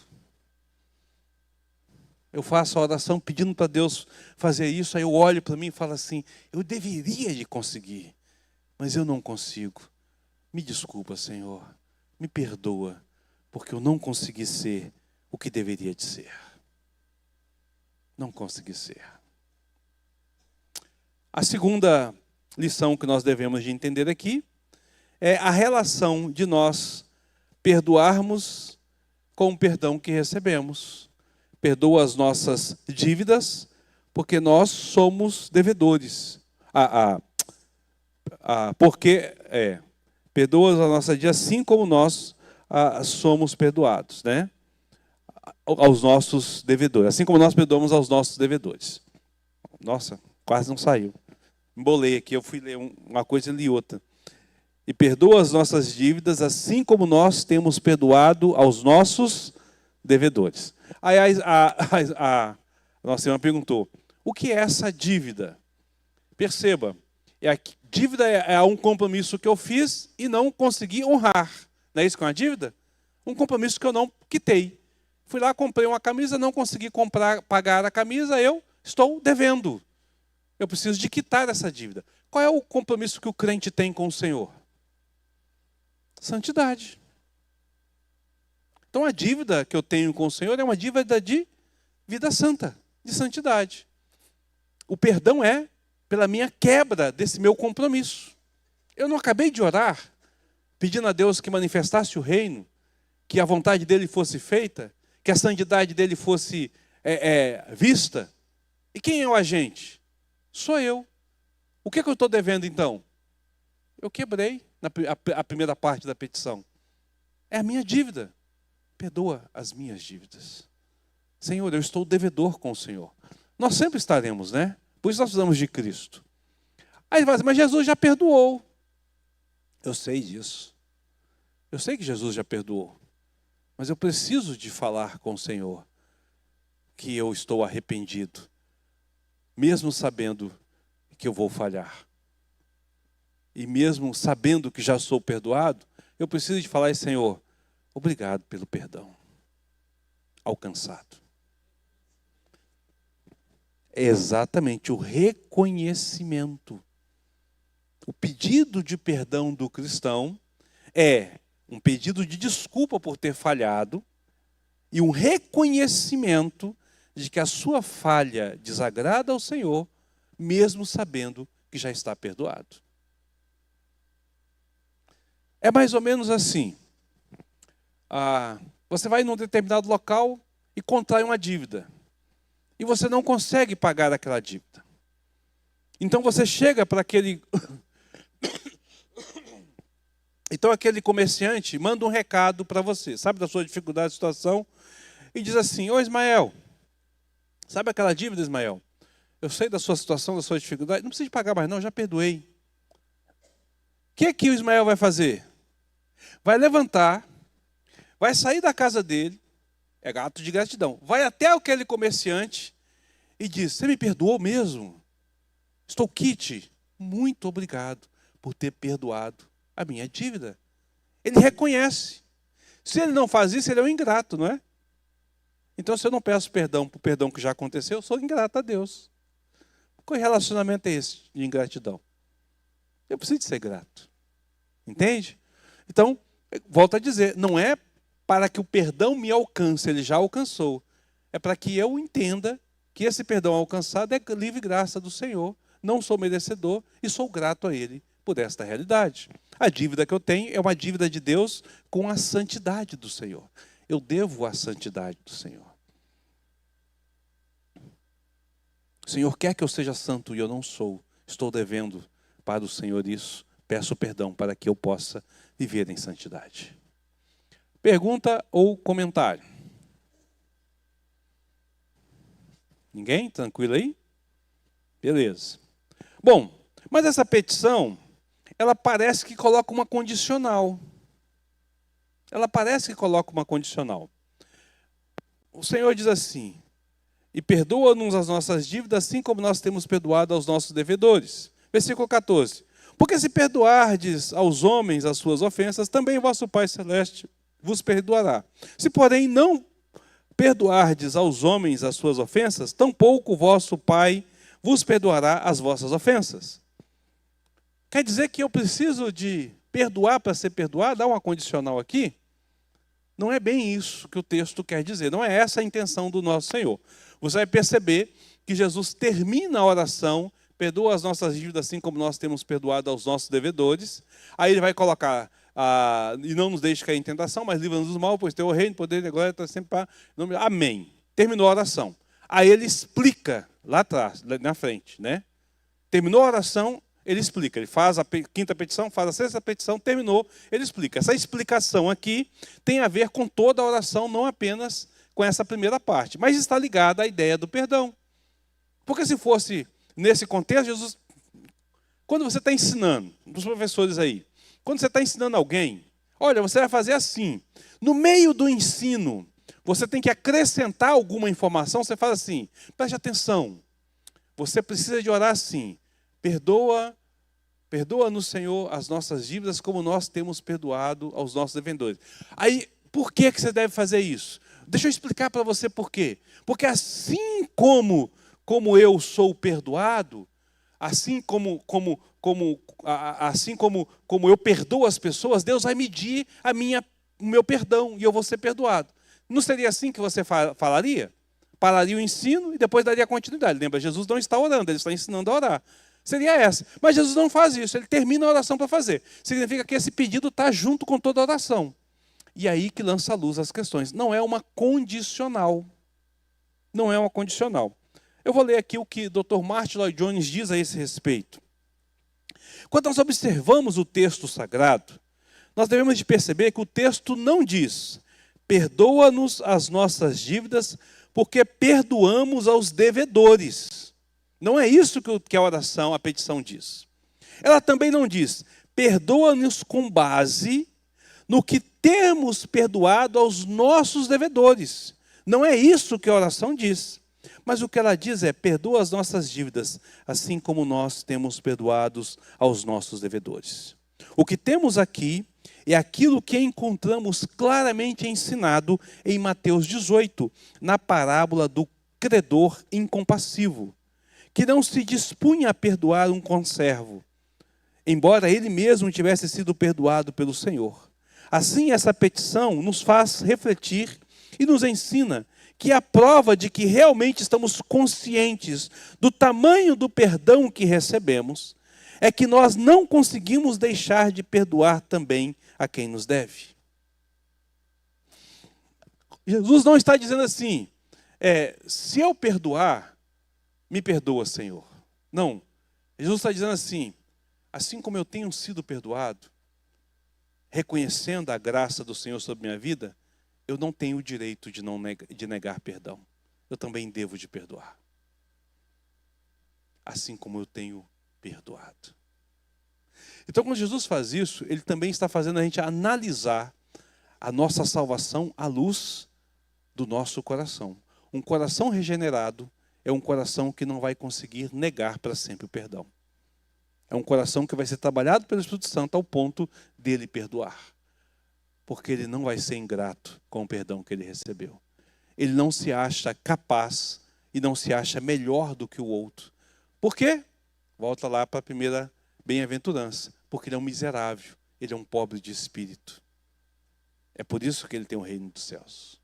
Eu faço a oração pedindo para Deus fazer isso, aí eu olho para mim e falo assim: eu deveria de conseguir, mas eu não consigo. Me desculpa, Senhor, me perdoa, porque eu não consegui ser o que deveria de ser. Não consegui ser. A segunda lição que nós devemos de entender aqui é a relação de nós perdoarmos com o perdão que recebemos. Perdoa as nossas dívidas, porque nós somos devedores. Perdoa as nossas dívidas, assim como nós somos perdoados, né? Aos nossos devedores. Assim como nós perdoamos aos nossos devedores. Nossa, quase não saiu. Embolei aqui, eu fui ler uma coisa e li outra. E perdoa as nossas dívidas, assim como nós temos perdoado aos nossos devedores. Aí a nossa irmã perguntou: o que é essa dívida? Perceba, dívida é um compromisso que eu fiz e não consegui honrar. Não é isso que é uma dívida? Um compromisso que eu não quitei. Fui lá, comprei uma camisa, não consegui pagar a camisa, eu estou devendo. Eu preciso de quitar essa dívida. Qual é o compromisso que o crente tem com o Senhor? Santidade. Então a dívida que eu tenho com o Senhor é uma dívida de vida santa, de santidade. O perdão é pela minha quebra desse meu compromisso. Eu não acabei de orar pedindo a Deus que manifestasse o reino, que a vontade dele fosse feita, que a santidade dele fosse vista. E quem é o agente? Sou eu. O que eu estou devendo então? Eu quebrei a primeira parte da petição. É a minha dívida. Perdoa as minhas dívidas. Senhor, eu estou devedor com o Senhor. Nós sempre estaremos, né? Por isso nós precisamos de Cristo. Aí ele fala assim: mas Jesus já perdoou. Eu sei disso. Eu sei que Jesus já perdoou. Mas eu preciso de falar com o Senhor que eu estou arrependido, mesmo sabendo que eu vou falhar. E mesmo sabendo que já sou perdoado, eu preciso de falar: Senhor, obrigado pelo perdão alcançado. É exatamente o reconhecimento. O pedido de perdão do cristão é um pedido de desculpa por ter falhado e um reconhecimento de que a sua falha desagrada ao Senhor, mesmo sabendo que já está perdoado. É mais ou menos assim. Você vai num determinado local e contrai uma dívida. E você não consegue pagar aquela dívida. Então você chega para aquele... Então aquele comerciante manda um recado para você, sabe da sua dificuldade, situação, e diz assim: ô Ismael, sabe aquela dívida, Ismael? Eu sei da sua situação, da sua dificuldade, não precisa de pagar mais não, já perdoei. O que o Ismael vai fazer? Vai levantar, vai sair da casa dele, é ato de gratidão, vai até aquele comerciante e diz: você me perdoou mesmo? Estou quite. Muito obrigado por ter perdoado a minha dívida. Ele reconhece. Se ele não faz isso, ele é um ingrato, não é? Então, se eu não peço perdão por perdão que já aconteceu, eu sou ingrato a Deus. Que relacionamento é esse de ingratidão? Eu preciso de ser grato. Entende? Então, volto a dizer, não é para que o perdão me alcance, ele já alcançou. É para que eu entenda que esse perdão alcançado é livre graça do Senhor. Não sou merecedor e sou grato a Ele por esta realidade. A dívida que eu tenho é uma dívida de Deus com a santidade do Senhor. Eu devo a santidade do Senhor. O Senhor quer que eu seja santo e eu não sou. Estou devendo para o Senhor isso. Peço perdão para que eu possa viver em santidade. Pergunta ou comentário? Ninguém? Tranquilo aí? Beleza. Bom, mas essa petição, ela parece que coloca uma condicional. Ela parece que coloca uma condicional. O Senhor diz assim: e perdoa-nos as nossas dívidas, assim como nós temos perdoado aos nossos devedores. Versículo 14. Porque se perdoardes aos homens as suas ofensas, também vosso Pai Celeste vos perdoará. Se, porém, não perdoardes aos homens as suas ofensas, tampouco vosso Pai vos perdoará as vossas ofensas. Quer dizer que eu preciso de perdoar para ser perdoado? Dá uma condicional aqui? Não é bem isso que o texto quer dizer. Não é essa a intenção do nosso Senhor. Você vai perceber que Jesus termina a oração: perdoa as nossas dívidas assim como nós temos perdoado aos nossos devedores. Aí ele vai colocar: e não nos deixe cair em tentação, mas livra-nos do mal, pois teu o reino, poder e glória está sempre para... Amém. Terminou a oração. Aí ele explica lá atrás, na frente, né? Terminou a oração, ele explica. Ele faz a quinta petição, faz a sexta petição, terminou, ele explica. Essa explicação aqui tem a ver com toda a oração, não apenas com essa primeira parte, mas está ligada à ideia do perdão. Porque se fosse nesse contexto, Jesus... Quando você está ensinando, os professores aí, quando você está ensinando alguém, olha, você vai fazer assim. No meio do ensino, você tem que acrescentar alguma informação, você faz assim: preste atenção, você precisa de orar assim: perdoa-nos, Senhor, as nossas dívidas, como nós temos perdoado aos nossos devedores. Aí, por que você deve fazer isso? Deixa eu explicar para você por quê. Porque assim como eu sou perdoado, assim como eu perdoo as pessoas, Deus vai medir o meu perdão e eu vou ser perdoado. Não seria assim que você falaria? Pararia o ensino e depois daria continuidade. Lembra, Jesus não está orando, ele está ensinando a orar. Seria essa. Mas Jesus não faz isso, ele termina a oração para fazer. Significa que esse pedido está junto com toda a oração. E aí que lança à luz as questões. Não é uma condicional. Não é uma condicional. Eu vou ler aqui o que o Dr. Martin Lloyd-Jones diz a esse respeito. Quando nós observamos o texto sagrado, nós devemos de perceber que o texto não diz: perdoa-nos as nossas dívidas, porque perdoamos aos devedores. Não é isso que a oração, a petição diz. Ela também não diz: perdoa-nos com base no que temos perdoado aos nossos devedores. Não é isso que a oração diz. Mas o que ela diz é: perdoa as nossas dívidas, assim como nós temos perdoados aos nossos devedores. O que temos aqui é aquilo que encontramos claramente ensinado em Mateus 18, na parábola do credor incompassivo, que não se dispunha a perdoar um conservo, embora ele mesmo tivesse sido perdoado pelo Senhor. Assim, essa petição nos faz refletir e nos ensina que a prova de que realmente estamos conscientes do tamanho do perdão que recebemos é que nós não conseguimos deixar de perdoar também a quem nos deve. Jesus não está dizendo assim, se eu perdoar, me perdoa, Senhor. Não. Jesus está dizendo assim como eu tenho sido perdoado, reconhecendo a graça do Senhor sobre minha vida, eu não tenho o direito de negar perdão. Eu também devo de perdoar. Assim como eu tenho perdoado. Então, quando Jesus faz isso, Ele também está fazendo a gente analisar a nossa salvação à luz do nosso coração. Um coração regenerado é um coração que não vai conseguir negar para sempre o perdão. É um coração que vai ser trabalhado pelo Espírito Santo ao ponto dele perdoar. Porque ele não vai ser ingrato com o perdão que ele recebeu. Ele não se acha capaz e não se acha melhor do que o outro. Por quê? Volta lá para a primeira bem-aventurança. Porque ele é um miserável, ele é um pobre de espírito. É por isso que ele tem o reino dos céus.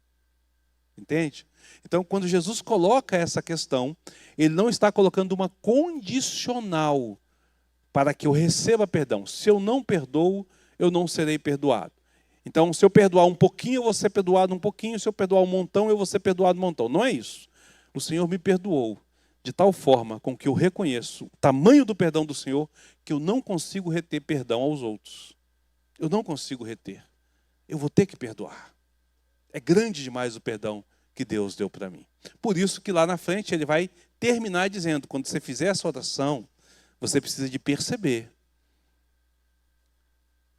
Entende? Então, quando Jesus coloca essa questão, ele não está colocando uma condicional para que eu receba perdão. Se eu não perdoo, eu não serei perdoado. Então, se eu perdoar um pouquinho, eu vou ser perdoado um pouquinho. Se eu perdoar um montão, eu vou ser perdoado um montão. Não é isso. O Senhor me perdoou de tal forma com que eu reconheço o tamanho do perdão do Senhor, que eu não consigo reter perdão aos outros. Eu não consigo reter. Eu vou ter que perdoar. É grande demais o perdão que Deus deu para mim. Por isso que lá na frente ele vai terminar dizendo, quando você fizer essa oração, você precisa de perceber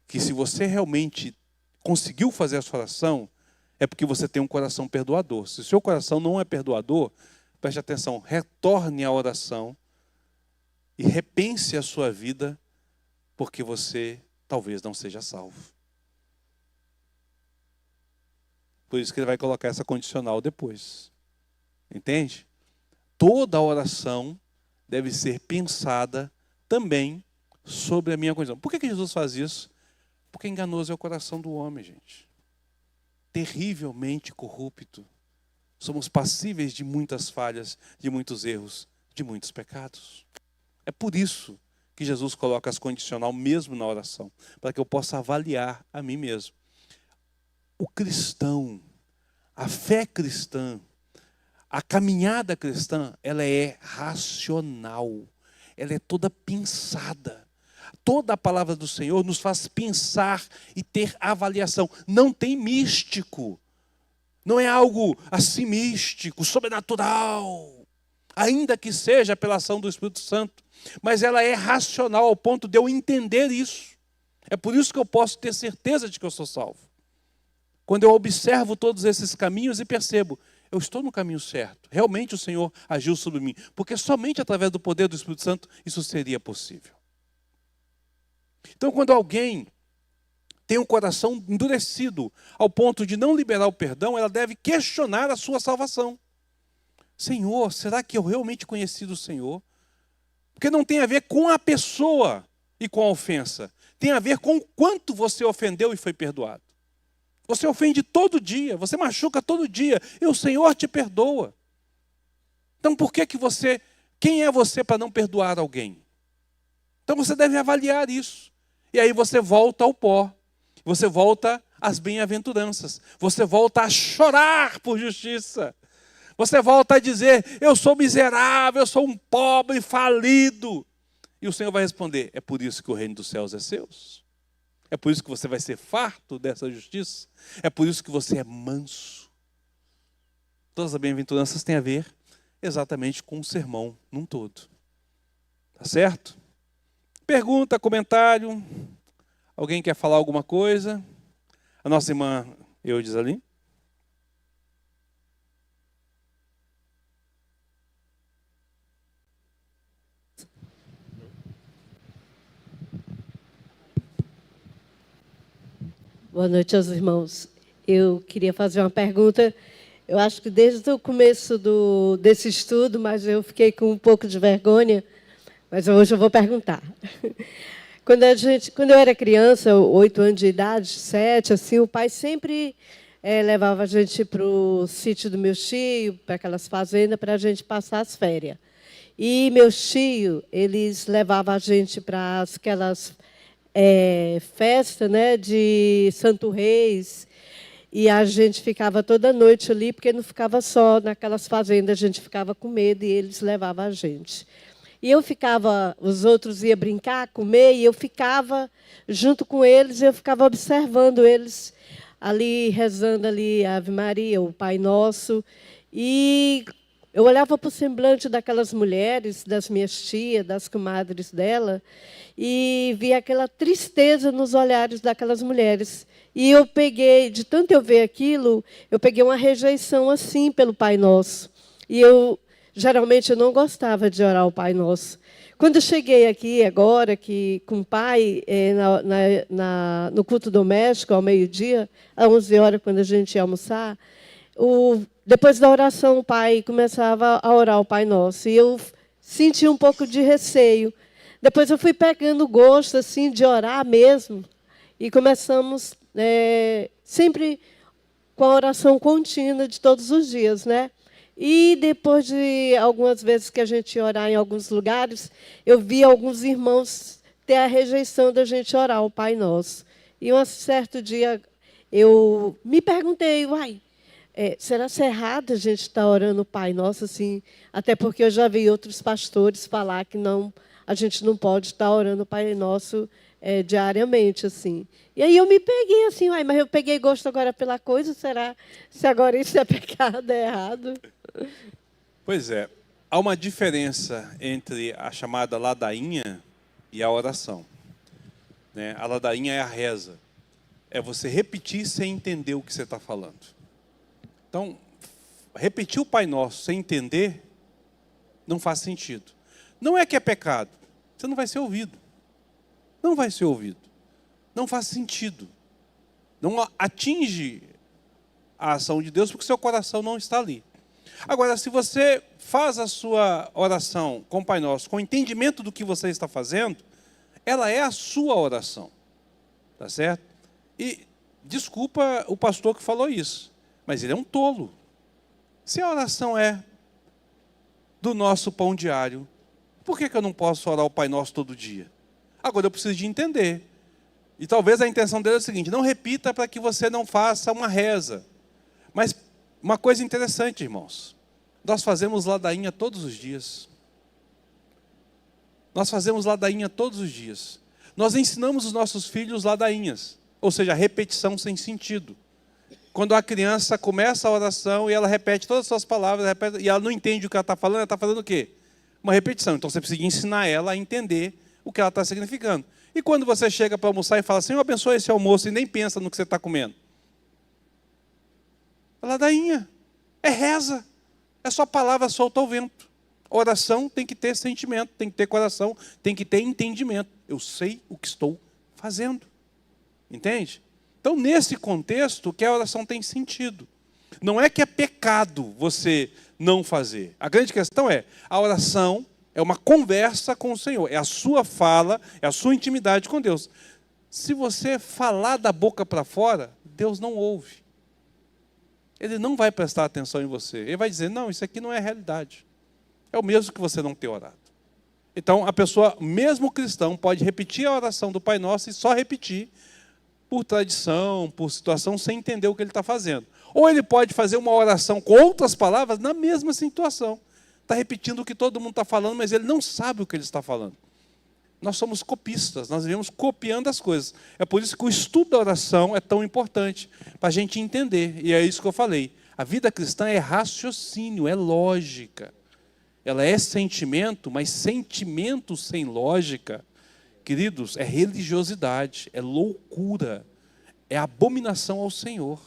que se você realmente conseguiu fazer essa oração, é porque você tem um coração perdoador. Se o seu coração não é perdoador, preste atenção, retorne à oração e repense a sua vida, porque você talvez não seja salvo. Por isso que ele vai colocar essa condicional depois. Entende? Toda oração deve ser pensada também sobre a minha condição. Por que Jesus faz isso? Porque enganoso é o coração do homem, gente. Terrivelmente corrupto. Somos passíveis de muitas falhas, de muitos erros, de muitos pecados. É por isso que Jesus coloca as condicional mesmo na oração, para que eu possa avaliar a mim mesmo. O cristão, a fé cristã, a caminhada cristã, ela é racional, ela é toda pensada. Toda a palavra do Senhor nos faz pensar e ter avaliação. Não tem místico. Não é algo assim místico, sobrenatural. Ainda que seja pela ação do Espírito Santo. Mas ela é racional ao ponto de eu entender isso. É por isso que eu posso ter certeza de que eu sou salvo. Quando eu observo todos esses caminhos e percebo, eu estou no caminho certo. Realmente o Senhor agiu sobre mim. Porque somente através do poder do Espírito Santo isso seria possível. Então, quando alguém tem um coração endurecido ao ponto de não liberar o perdão, ela deve questionar a sua salvação. Senhor, será que eu realmente conheci do Senhor? Porque não tem a ver com a pessoa e com a ofensa. Tem a ver com o quanto você ofendeu e foi perdoado. Você ofende todo dia, você machuca todo dia, e o Senhor te perdoa. Então por que você, quem é você para não perdoar alguém? Então você deve avaliar isso. E aí você volta ao pó. Você volta às bem-aventuranças. Você volta a chorar por justiça. Você volta a dizer, eu sou miserável, eu sou um pobre falido. E o Senhor vai responder, é por isso que o reino dos céus é seu. É por isso que você vai ser farto dessa justiça. É por isso que você é manso. Todas as bem-aventuranças têm a ver exatamente com o sermão num todo. Tá certo? Pergunta, comentário. Alguém quer falar alguma coisa? A nossa irmã Eudes ali. Boa noite aos irmãos. Eu queria fazer uma pergunta. Eu acho que desde o começo desse estudo, mas eu fiquei com um pouco de vergonha, mas hoje eu vou perguntar. Quando eu era criança, 8 anos de idade, 7, assim, o pai sempre levava a gente para o sítio do meu tio, para aquelas fazendas, para a gente passar as férias. E meus tios, eles levavam a gente para aquelas festas, né, de Santo Reis, e a gente ficava toda noite ali, porque não ficava só naquelas fazendas, a gente ficava com medo, e eles levavam a gente. E eu ficava, os outros iam brincar, comer, e eu ficava junto com eles, eu ficava observando eles ali, rezando ali a Ave Maria, o Pai Nosso. E eu olhava para o semblante daquelas mulheres, das minhas tias, das comadres dela, e via aquela tristeza nos olhares daquelas mulheres. E eu peguei, de tanto eu ver aquilo, eu peguei uma rejeição assim pelo Pai Nosso. E geralmente eu não gostava de orar o Pai Nosso. Quando eu cheguei aqui agora, com o pai, no culto doméstico, ao meio-dia, às 11 horas, quando a gente ia almoçar, depois da oração, o pai começava a orar o Pai Nosso. E eu senti um pouco de receio. Depois eu fui pegando gosto assim, de orar mesmo. E começamos sempre com a oração contínua de todos os dias, né? E depois de algumas vezes que a gente orar em alguns lugares, eu vi alguns irmãos ter a rejeição da gente orar o Pai Nosso. E um certo dia eu me perguntei, será que é errado a gente estar orando o Pai Nosso assim? Até porque eu já vi outros pastores falar que a gente não pode estar orando o Pai Nosso diariamente, assim. E aí eu me peguei assim, mas eu peguei gosto agora pela coisa, será se agora isso é pecado, é errado? Pois é, há uma diferença entre a chamada ladainha e a oração. Né? A ladainha é a reza. É você repetir sem entender o que você está falando. Então, repetir o Pai Nosso sem entender não faz sentido. Não é que é pecado. Você não vai ser ouvido. Não vai ser ouvido. Não faz sentido. Não atinge a ação de Deus porque seu coração não está ali. Agora, se você faz a sua oração com o Pai Nosso, com o entendimento do que você está fazendo, ela é a sua oração. Tá certo? E desculpa o pastor que falou isso, mas ele é um tolo. Se a oração é do nosso pão diário, por que eu não posso orar o Pai Nosso todo dia? Agora eu preciso de entender. E talvez a intenção dele é o seguinte, não repita para que você não faça uma reza. Mas uma coisa interessante, irmãos, nós fazemos ladainha todos os dias. Nós fazemos ladainha todos os dias. Nós ensinamos os nossos filhos ladainhas, ou seja, repetição sem sentido. Quando a criança começa a oração e ela repete todas as suas palavras, e ela não entende o que ela está falando o quê? Uma repetição. Então você precisa ensinar ela a entender o que ela está significando. E quando você chega para almoçar e fala, Senhor, abençoe esse almoço, e nem pensa no que você está comendo. É ladainha, é reza, é só palavra solta ao vento. Oração tem que ter sentimento, tem que ter coração, tem que ter entendimento. Eu sei o que estou fazendo. Entende? Então, nesse contexto, que a oração tem sentido. Não é que é pecado você não fazer. A grande questão é, a oração é uma conversa com o Senhor. É a sua fala, é a sua intimidade com Deus. Se você falar da boca para fora, Deus não ouve. Ele não vai prestar atenção em você. Ele vai dizer, não, isso aqui não é realidade. É o mesmo que você não ter orado. Então, a pessoa, mesmo cristão, pode repetir a oração do Pai Nosso e só repetir por tradição, por situação, sem entender o que ele está fazendo. Ou ele pode fazer uma oração com outras palavras na mesma situação. Está repetindo o que todo mundo está falando, mas ele não sabe o que ele está falando. Nós somos copistas, nós vivemos copiando as coisas. É por isso que o estudo da oração é tão importante, para a gente entender. E é isso que eu falei. A vida cristã é raciocínio, é lógica. Ela é sentimento, mas sentimento sem lógica, queridos, é religiosidade, é loucura, é abominação ao Senhor.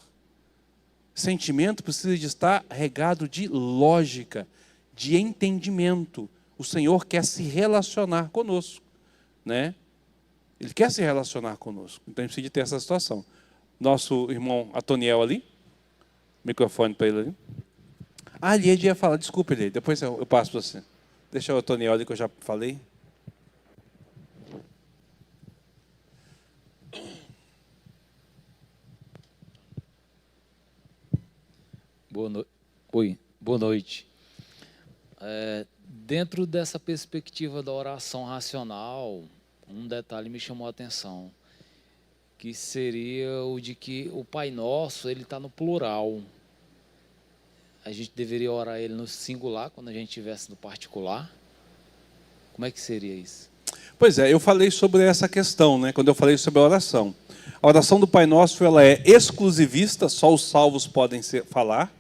Sentimento precisa de estar regado de lógica, de entendimento. O Senhor quer se relacionar conosco, né? Ele quer se relacionar conosco. Então, a gente precisa de ter essa situação. Nosso irmão Atoniel ali, microfone para ele ali. Ah, Eliade ia falar, desculpa, Eliade, depois eu passo para você. Deixa o Atoniel ali que eu já falei. Boa noite. Dentro dessa perspectiva da oração racional, um detalhe me chamou a atenção, que seria o de que o Pai Nosso, ele está no plural. A gente deveria orar ele no singular, quando a gente estivesse no particular. Como é que seria isso? Pois é, eu falei sobre essa questão, né, quando eu falei sobre a oração. A oração do Pai Nosso, ela é exclusivista, só os salvos podem falar,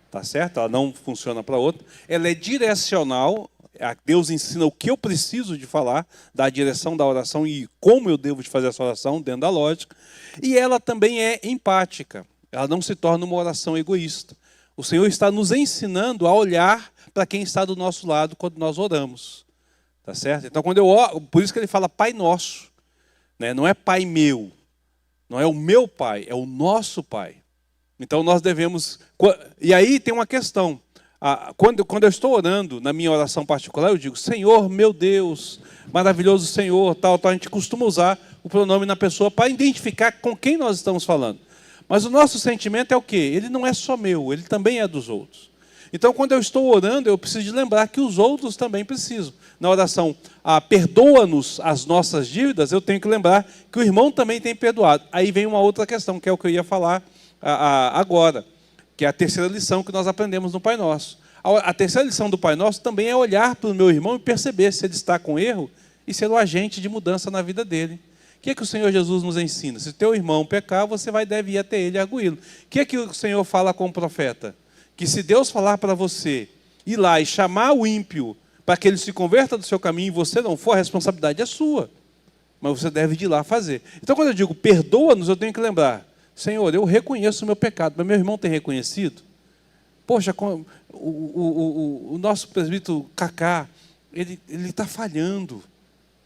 tá certo? Ela não funciona para outra. Ela é direcional, Deus ensina o que eu preciso de falar, da direção da oração e como eu devo de fazer essa oração, dentro da lógica. E ela também é empática, ela não se torna uma oração egoísta. O Senhor está nos ensinando a olhar para quem está do nosso lado quando nós oramos. Tá certo? Então, quando eu oro, por isso que ele fala Pai Nosso, né? Não é Pai meu, não é o meu Pai, é o nosso Pai. Então, nós devemos... E aí tem uma questão. Quando eu estou orando, na minha oração particular, eu digo, Senhor, meu Deus, maravilhoso Senhor, tal. A gente costuma usar o pronome na pessoa para identificar com quem nós estamos falando. Mas o nosso sentimento é o quê? Ele não é só meu, ele também é dos outros. Então, quando eu estou orando, eu preciso de lembrar que os outros também precisam. Na oração, perdoa-nos as nossas dívidas, eu tenho que lembrar que o irmão também tem perdoado. Aí vem uma outra questão, que é o que eu ia falar agora, que é a terceira lição que nós aprendemos no Pai Nosso. A terceira lição do Pai Nosso também é olhar para o meu irmão e perceber se ele está com erro e ser o agente de mudança na vida dele. O que é que o Senhor Jesus nos ensina? Se teu irmão pecar, você deve ir até ele e arguí-lo. O que é que o Senhor fala com o profeta? Que se Deus falar para você ir lá e chamar o ímpio para que ele se converta do seu caminho e você não for, a responsabilidade é sua. Mas você deve ir lá fazer. Então, quando eu digo perdoa-nos, eu tenho que lembrar, Senhor, eu reconheço o meu pecado, mas meu irmão tem reconhecido? Poxa, o nosso presbítero Cacá, ele está falhando.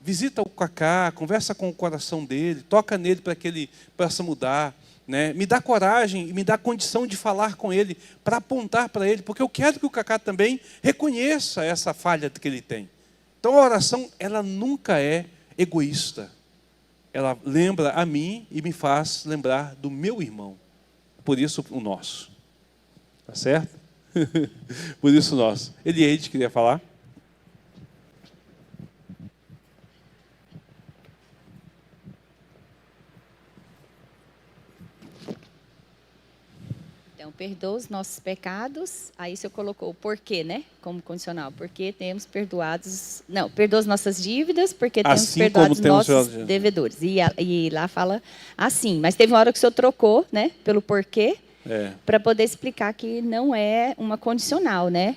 Visita o Cacá, conversa com o coração dele, toca nele para que ele possa mudar. Né? Me dá coragem e me dá condição de falar com ele, para apontar para ele, porque eu quero que o Cacá também reconheça essa falha que ele tem. Então a oração, ela nunca é egoísta. Ela lembra a mim e me faz lembrar do meu irmão. Por isso o nosso. Tá certo? Por isso o nosso. Elieide queria falar? Então, perdoa os nossos pecados. Aí você colocou o porquê, né? Como condicional. Porque temos perdoados... Não, perdoa as nossas dívidas, porque temos assim perdoado os temos nossos devedores. E lá fala assim. Mas teve uma hora que o senhor trocou, né? Pelo porquê. Para poder explicar que não é uma condicional, né?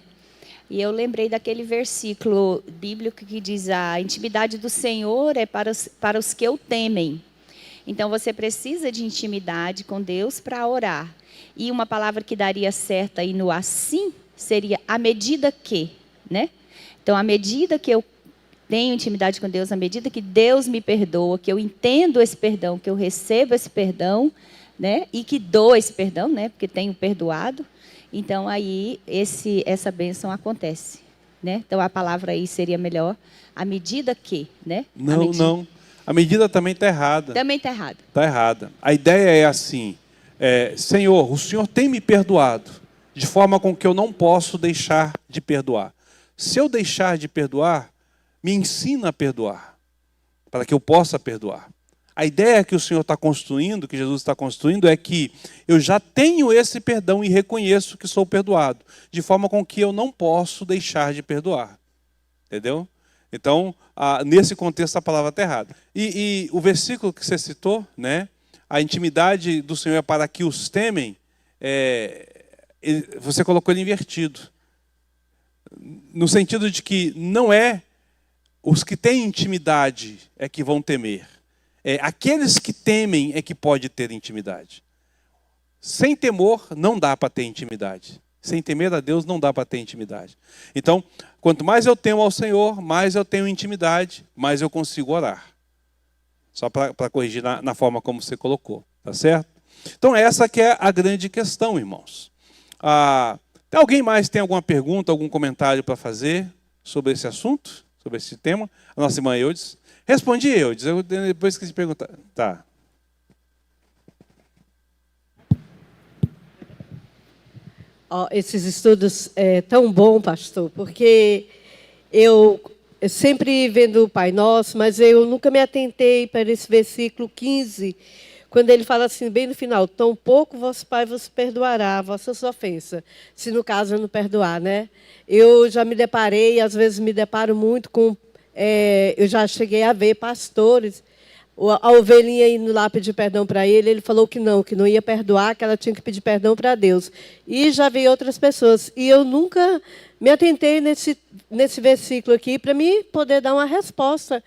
E eu lembrei daquele versículo bíblico que diz: a intimidade do Senhor é para os que o temem. Então, você precisa de intimidade com Deus para orar. E uma palavra que daria certo aí no assim seria à medida que, né? Então, à medida que eu tenho intimidade com Deus, à medida que Deus me perdoa, que eu entendo esse perdão, que eu recebo esse perdão, né? E que dou esse perdão, né? Porque tenho perdoado. Então, aí, essa bênção acontece, né? Então, a palavra aí seria melhor, à medida que, né? Não. A medida também está errada. Também está errada. Está errada. A ideia é assim, Senhor, o Senhor tem me perdoado, de forma com que eu não posso deixar de perdoar. Se eu deixar de perdoar, me ensina a perdoar, para que eu possa perdoar. A ideia que o Senhor está construindo, que Jesus está construindo, é que eu já tenho esse perdão e reconheço que sou perdoado, de forma com que eu não posso deixar de perdoar. Entendeu? Então, nesse contexto, a palavra está errada. E o versículo que você citou, né? A intimidade do Senhor é para que os temem, você colocou ele invertido. No sentido de que não é os que têm intimidade é que vão temer. Aqueles que temem é que pode ter intimidade. Sem temor, não dá para ter intimidade. Sem temer a Deus, não dá para ter intimidade. Então, quanto mais eu temo ao Senhor, mais eu tenho intimidade, mais eu consigo orar. Só para corrigir na forma como você colocou. Tá certo? Então, essa que é a grande questão, irmãos. Alguém mais tem alguma pergunta, algum comentário para fazer sobre esse assunto? Sobre esse tema? A nossa irmã Eudes. Respondi, Eudes. Eu depois quis perguntar. Tá. esses estudos tão bom, pastor, porque eu sempre vendo o Pai Nosso, mas eu nunca me atentei para esse versículo 15, quando ele fala assim, bem no final, tão pouco vosso Pai vos perdoará vossas ofensas, se no caso eu não perdoar, né? Eu já me deparei, às vezes me deparo muito com... eu já cheguei a ver pastores, a ovelhinha indo lá pedir perdão para ele falou que não ia perdoar, que ela tinha que pedir perdão para Deus. E já vi outras pessoas. E eu nunca me atentei nesse versículo aqui para mim poder dar uma resposta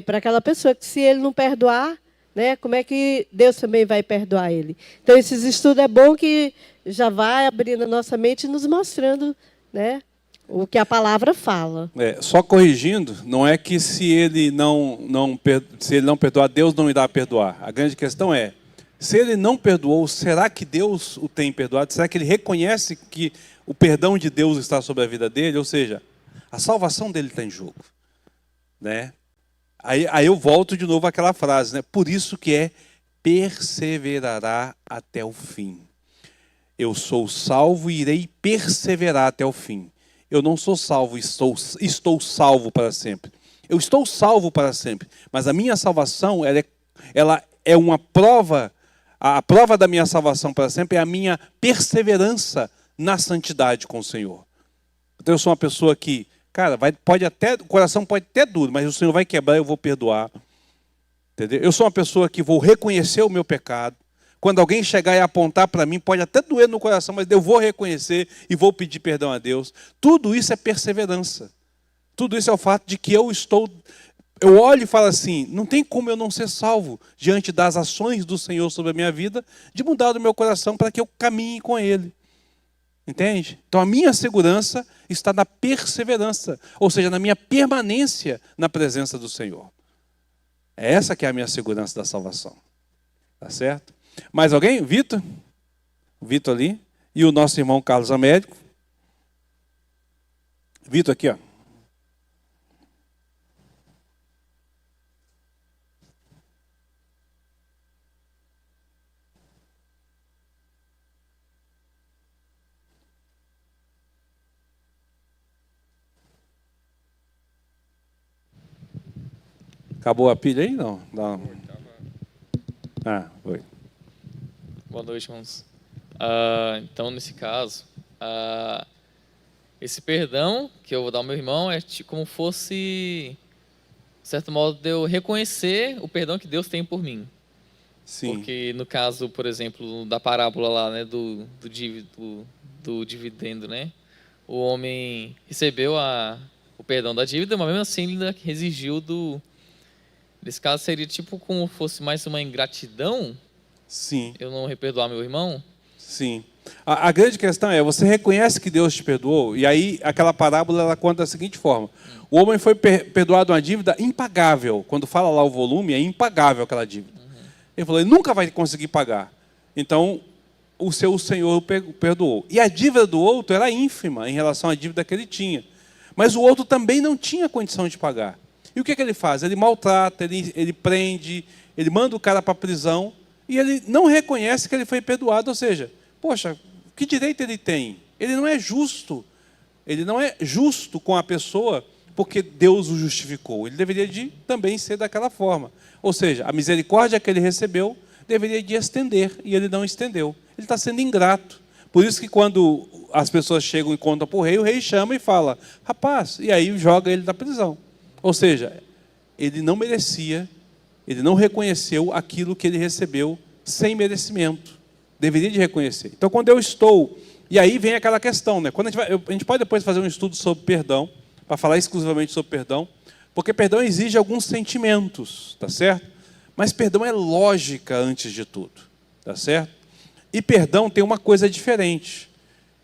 para aquela pessoa, que se ele não perdoar, né, como é que Deus também vai perdoar ele? Então, esses estudos é bom que já vai abrindo a nossa mente e nos mostrando, né, o que a palavra fala. Só corrigindo, não é que se ele não perdoar, Deus não irá perdoar. A grande questão é, se ele não perdoou, será que Deus o tem perdoado? Será que ele reconhece que o perdão de Deus está sobre a vida dele? Ou seja, a salvação dele está em jogo, né? Aí eu volto de novo àquela frase, né? Por isso que perseverará até o fim. Eu sou salvo e irei perseverar até o fim. Eu não sou salvo, estou salvo para sempre. Eu estou salvo para sempre, mas a minha salvação ela é uma prova. A prova da minha salvação para sempre é a minha perseverança na santidade com o Senhor. Então eu sou uma pessoa que, cara, o coração pode até duro, mas o Senhor vai quebrar, eu vou perdoar. Entendeu? Eu sou uma pessoa que vou reconhecer o meu pecado. Quando alguém chegar e apontar para mim, pode até doer no coração, mas eu vou reconhecer e vou pedir perdão a Deus. Tudo isso é perseverança. Tudo isso é o fato de que eu olho e falo assim, não tem como eu não ser salvo diante das ações do Senhor sobre a minha vida, de mudar o meu coração para que eu caminhe com Ele. Entende? Então a minha segurança está na perseverança, ou seja, na minha permanência na presença do Senhor. É essa que é a minha segurança da salvação. Tá certo? Mais alguém? Vitor? Vitor ali. E o nosso irmão Carlos Américo. Vitor aqui, ó. Acabou a pilha aí? Não. Foi. Boa noite, irmãos. Então, nesse caso, esse perdão que eu vou dar ao meu irmão é como fosse, de certo modo, de eu reconhecer o perdão que Deus tem por mim. Sim. Porque no caso, por exemplo, da parábola lá, né, do dividendo, né? O homem recebeu o perdão da dívida, mas mesmo assim ele ainda exigiu Nesse caso seria tipo como fosse mais uma ingratidão. Sim. Eu não reperdoar meu irmão? Sim. A grande questão é, você reconhece que Deus te perdoou, e aí aquela parábola ela conta da seguinte forma. O homem foi perdoado uma dívida impagável. Quando fala lá o volume, é impagável aquela dívida. Ele falou, ele nunca vai conseguir pagar. Então, o seu Senhor o perdoou. E a dívida do outro era ínfima em relação à dívida que ele tinha. Mas o outro também não tinha condição de pagar. E o que ele faz? Ele maltrata, ele prende, ele manda o cara para a prisão, e ele não reconhece que ele foi perdoado. Ou seja, poxa, que direito ele tem? Ele não é justo. Ele não é justo com a pessoa porque Deus o justificou. Ele deveria também ser daquela forma. Ou seja, a misericórdia que ele recebeu deveria de estender, e ele não estendeu. Ele está sendo ingrato. Por isso que quando as pessoas chegam e contam para o rei chama e fala, rapaz, e aí joga ele da prisão. Ou seja, ele não merecia, ele não reconheceu aquilo que ele recebeu sem merecimento. Deveria de reconhecer. Então, quando eu estou... E aí vem aquela questão, né? Quando a gente pode depois fazer um estudo sobre perdão, para falar exclusivamente sobre perdão, porque perdão exige alguns sentimentos, tá certo? Mas perdão é lógica antes de tudo, tá certo? E perdão tem uma coisa diferente.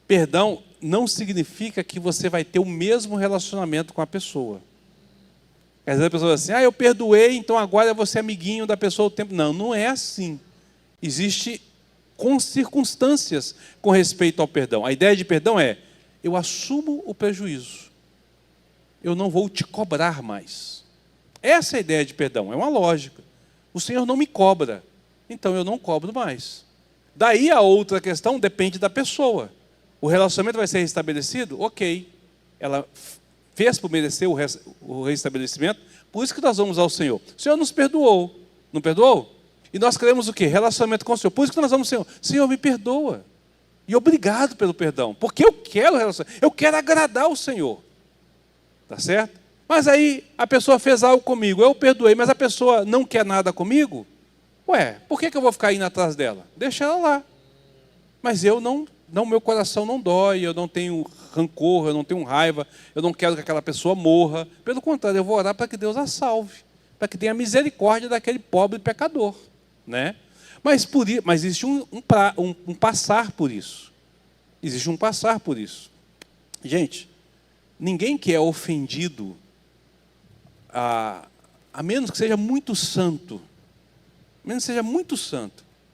Perdão não significa que você vai ter o mesmo relacionamento com a pessoa. Às vezes a pessoa diz assim, eu perdoei, então agora eu vou ser amiguinho da pessoa o tempo. Não, não é assim. Existe circunstâncias com respeito ao perdão. A ideia de perdão é, eu assumo o prejuízo. Eu não vou te cobrar mais. Essa é a ideia de perdão, é uma lógica. O Senhor não me cobra, então eu não cobro mais. Daí a outra questão depende da pessoa. O relacionamento vai ser restabelecido? Ok. Ela fez por merecer o restabelecimento, por isso que nós vamos ao Senhor. O Senhor nos perdoou, não perdoou? E nós queremos o quê? Relacionamento com o Senhor. Por isso que nós vamos ao Senhor. Senhor, me perdoa. E obrigado pelo perdão, porque eu quero relacionamento, eu quero agradar o Senhor. Tá certo? Mas aí a pessoa fez algo comigo, eu perdoei, mas a pessoa não quer nada comigo? Ué, por que eu vou ficar indo atrás dela? Deixa ela lá. Mas eu não, meu coração não dói, eu não tenho rancor, eu não tenho raiva, eu não quero que aquela pessoa morra. Pelo contrário, eu vou orar para que Deus a salve, para que tenha misericórdia daquele pobre pecador, né? Mas existe um passar por isso. Existe um passar por isso. Gente, ninguém que é ofendido, a menos que seja muito santo,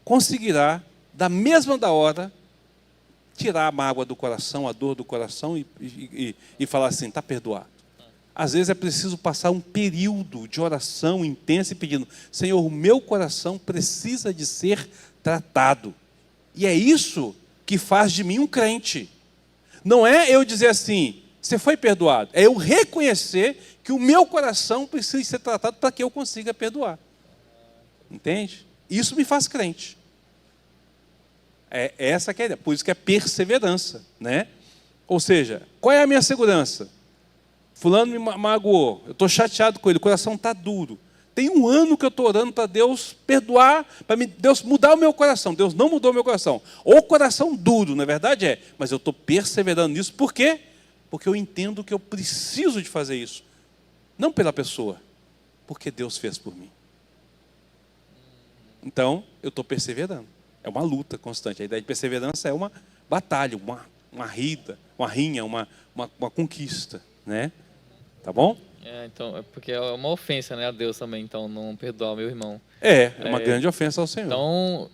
conseguirá, da mesma da hora, tirar a mágoa do coração, a dor do coração e falar assim, está perdoado. Às vezes é preciso passar um período de oração intensa e pedindo, Senhor, o meu coração precisa de ser tratado. E é isso que faz de mim um crente. Não é eu dizer assim, você foi perdoado. É eu reconhecer que o meu coração precisa ser tratado para que eu consiga perdoar. Entende? Isso me faz crente. É essa que é a ideia. Por isso que é perseverança, né? Ou seja, qual é a minha segurança? Fulano me magoou, eu estou chateado com ele, o coração está duro. Tem um ano que eu estou orando para Deus perdoar, para Deus mudar o meu coração. Deus não mudou o meu coração. Ou coração duro, na verdade é. Mas eu estou perseverando nisso. Por quê? Porque eu entendo que eu preciso de fazer isso. Não pela pessoa, porque Deus fez por mim. Então, eu estou perseverando. É uma luta constante. A ideia de perseverança é uma batalha, uma rinha, uma conquista, né? Tá bom? Então, é porque é uma ofensa, né, a Deus também, então, não perdoar o meu irmão. É uma grande ofensa ao Senhor. Então,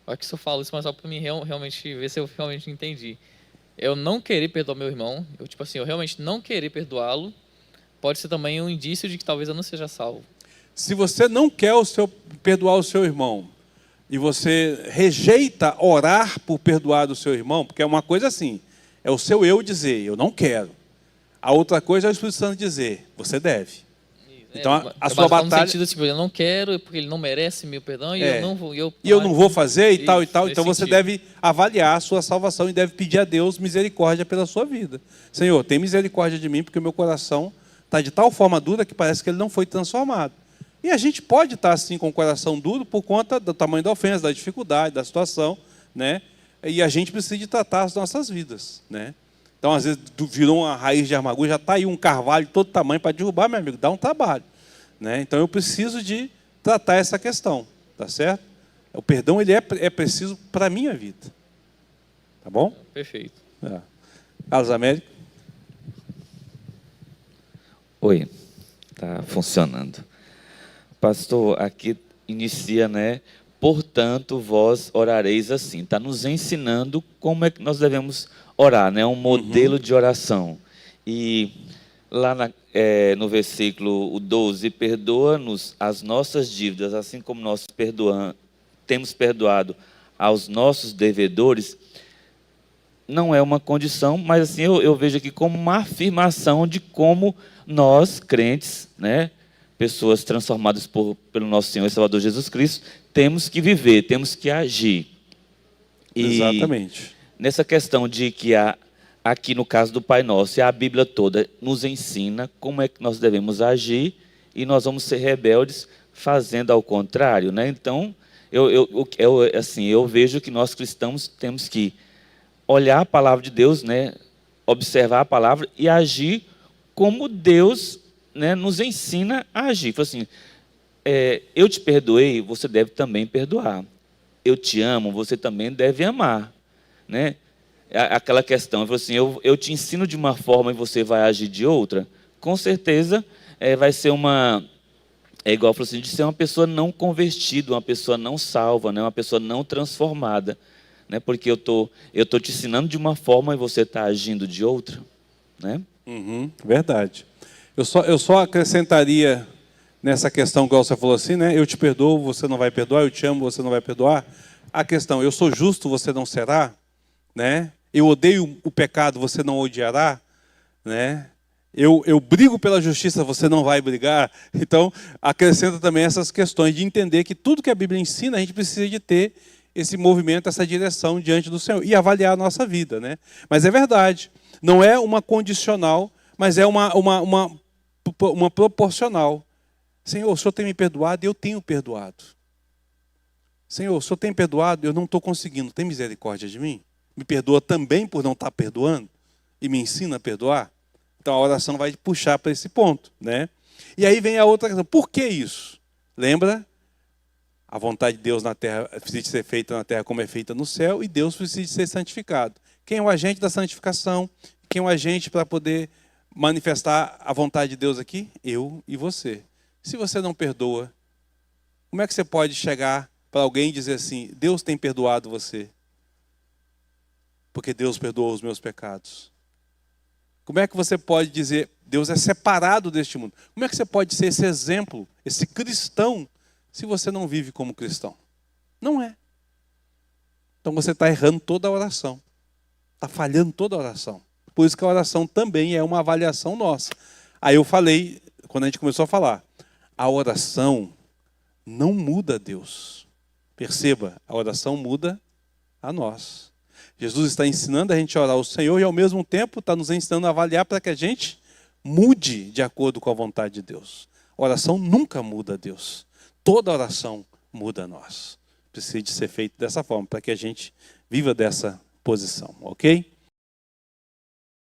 acho que se eu falo isso, mas só para mim realmente ver se eu realmente entendi. Eu não querer perdoar meu irmão, eu realmente não querer perdoá-lo, pode ser também um indício de que talvez eu não seja salvo. Se você não quer perdoar o seu irmão, e você rejeita orar por perdoar o seu irmão, porque é uma coisa assim, é o seu eu dizer, eu não quero. A outra coisa é o Espírito Santo dizer, você deve. Então, a sua batalha... No sentido, eu não quero, porque ele não merece meu perdão, e eu não vou... eu não vou fazer, e tal. Então, você deve avaliar a sua salvação e deve pedir a Deus misericórdia pela sua vida. Senhor, tem misericórdia de mim, porque o meu coração está de tal forma dura que parece que ele não foi transformado. E a gente pode estar assim com o coração duro por conta do tamanho da ofensa, da dificuldade, da situação, né? E a gente precisa de tratar as nossas vidas, né? Então, às vezes, virou uma raiz de amargura, já está aí um carvalho de todo tamanho para derrubar, meu amigo, dá um trabalho, né? Então, eu preciso de tratar essa questão, tá certo? O perdão, ele é preciso para a minha vida. Tá bom? Perfeito. Carlos Américo? Oi, está funcionando. Pastor, aqui inicia, né? Portanto, vós orareis assim. Está nos ensinando como é que nós devemos orar, né? Um modelo de oração. E lá no versículo 12, perdoa-nos as nossas dívidas, assim como nós temos perdoado aos nossos devedores. Não é uma condição, mas assim eu vejo aqui como uma afirmação de como nós, crentes, né? Pessoas transformadas pelo nosso Senhor e Salvador Jesus Cristo, temos que viver, temos que agir. E exatamente. Nessa questão de que aqui no caso do Pai Nosso, a Bíblia toda nos ensina como é que nós devemos agir e nós vamos ser rebeldes fazendo ao contrário, né? Então, eu vejo que nós cristãos temos que olhar a palavra de Deus, né? Observar a palavra e agir como Deus, né, nos ensina a agir. Fala assim, eu te perdoei, você deve também perdoar. Eu te amo, você também deve amar, né? Aquela questão, eu te ensino de uma forma e você vai agir de outra. Com certeza vai ser igual assim, de ser uma pessoa não convertida, uma pessoa não salva, né? Uma pessoa não transformada, né? Porque eu tô te ensinando de uma forma e você está agindo de outra, né? Verdade. Eu só acrescentaria nessa questão que você falou assim, né? Eu te perdoo, você não vai perdoar. Eu te amo, você não vai perdoar. A questão, eu sou justo, você não será, né? Eu odeio o pecado, você não odiará, né? Eu brigo pela justiça, você não vai brigar. Então, acrescenta também essas questões de entender que tudo que a Bíblia ensina, a gente precisa de ter esse movimento, essa direção diante do Senhor e avaliar a nossa vida, né? Mas é verdade, não é uma condicional, mas é uma proporcional. Senhor, o Senhor tem me perdoado e eu tenho perdoado. Senhor, o Senhor tem perdoado, eu não estou conseguindo, tem misericórdia de mim? Me perdoa também por não estar perdoando? E me ensina a perdoar? Então a oração vai puxar para esse ponto, né? E aí vem a outra questão, por que isso? Lembra? A vontade de Deus na terra precisa ser feita na terra como é feita no céu, e Deus precisa ser santificado. Quem é o agente da santificação? Quem é o agente para poder manifestar a vontade de Deus aqui? Eu e você. Se você não perdoa, como é que você pode chegar para alguém e dizer assim, Deus tem perdoado você? Porque Deus perdoou os meus pecados. Como é que você pode dizer, Deus é separado deste mundo? Como é que você pode ser esse exemplo, esse cristão, se você não vive como cristão? Não é. Então você está errando toda a oração. Está falhando toda a oração. Por isso que a oração também é uma avaliação nossa. Aí eu falei, quando a gente começou a falar, a oração não muda Deus. Perceba, a oração muda a nós. Jesus está ensinando a gente a orar ao Senhor e ao mesmo tempo está nos ensinando a avaliar para que a gente mude de acordo com a vontade de Deus. A oração nunca muda a Deus. Toda oração muda a nós. Precisa de ser feito dessa forma, para que a gente viva dessa posição, ok?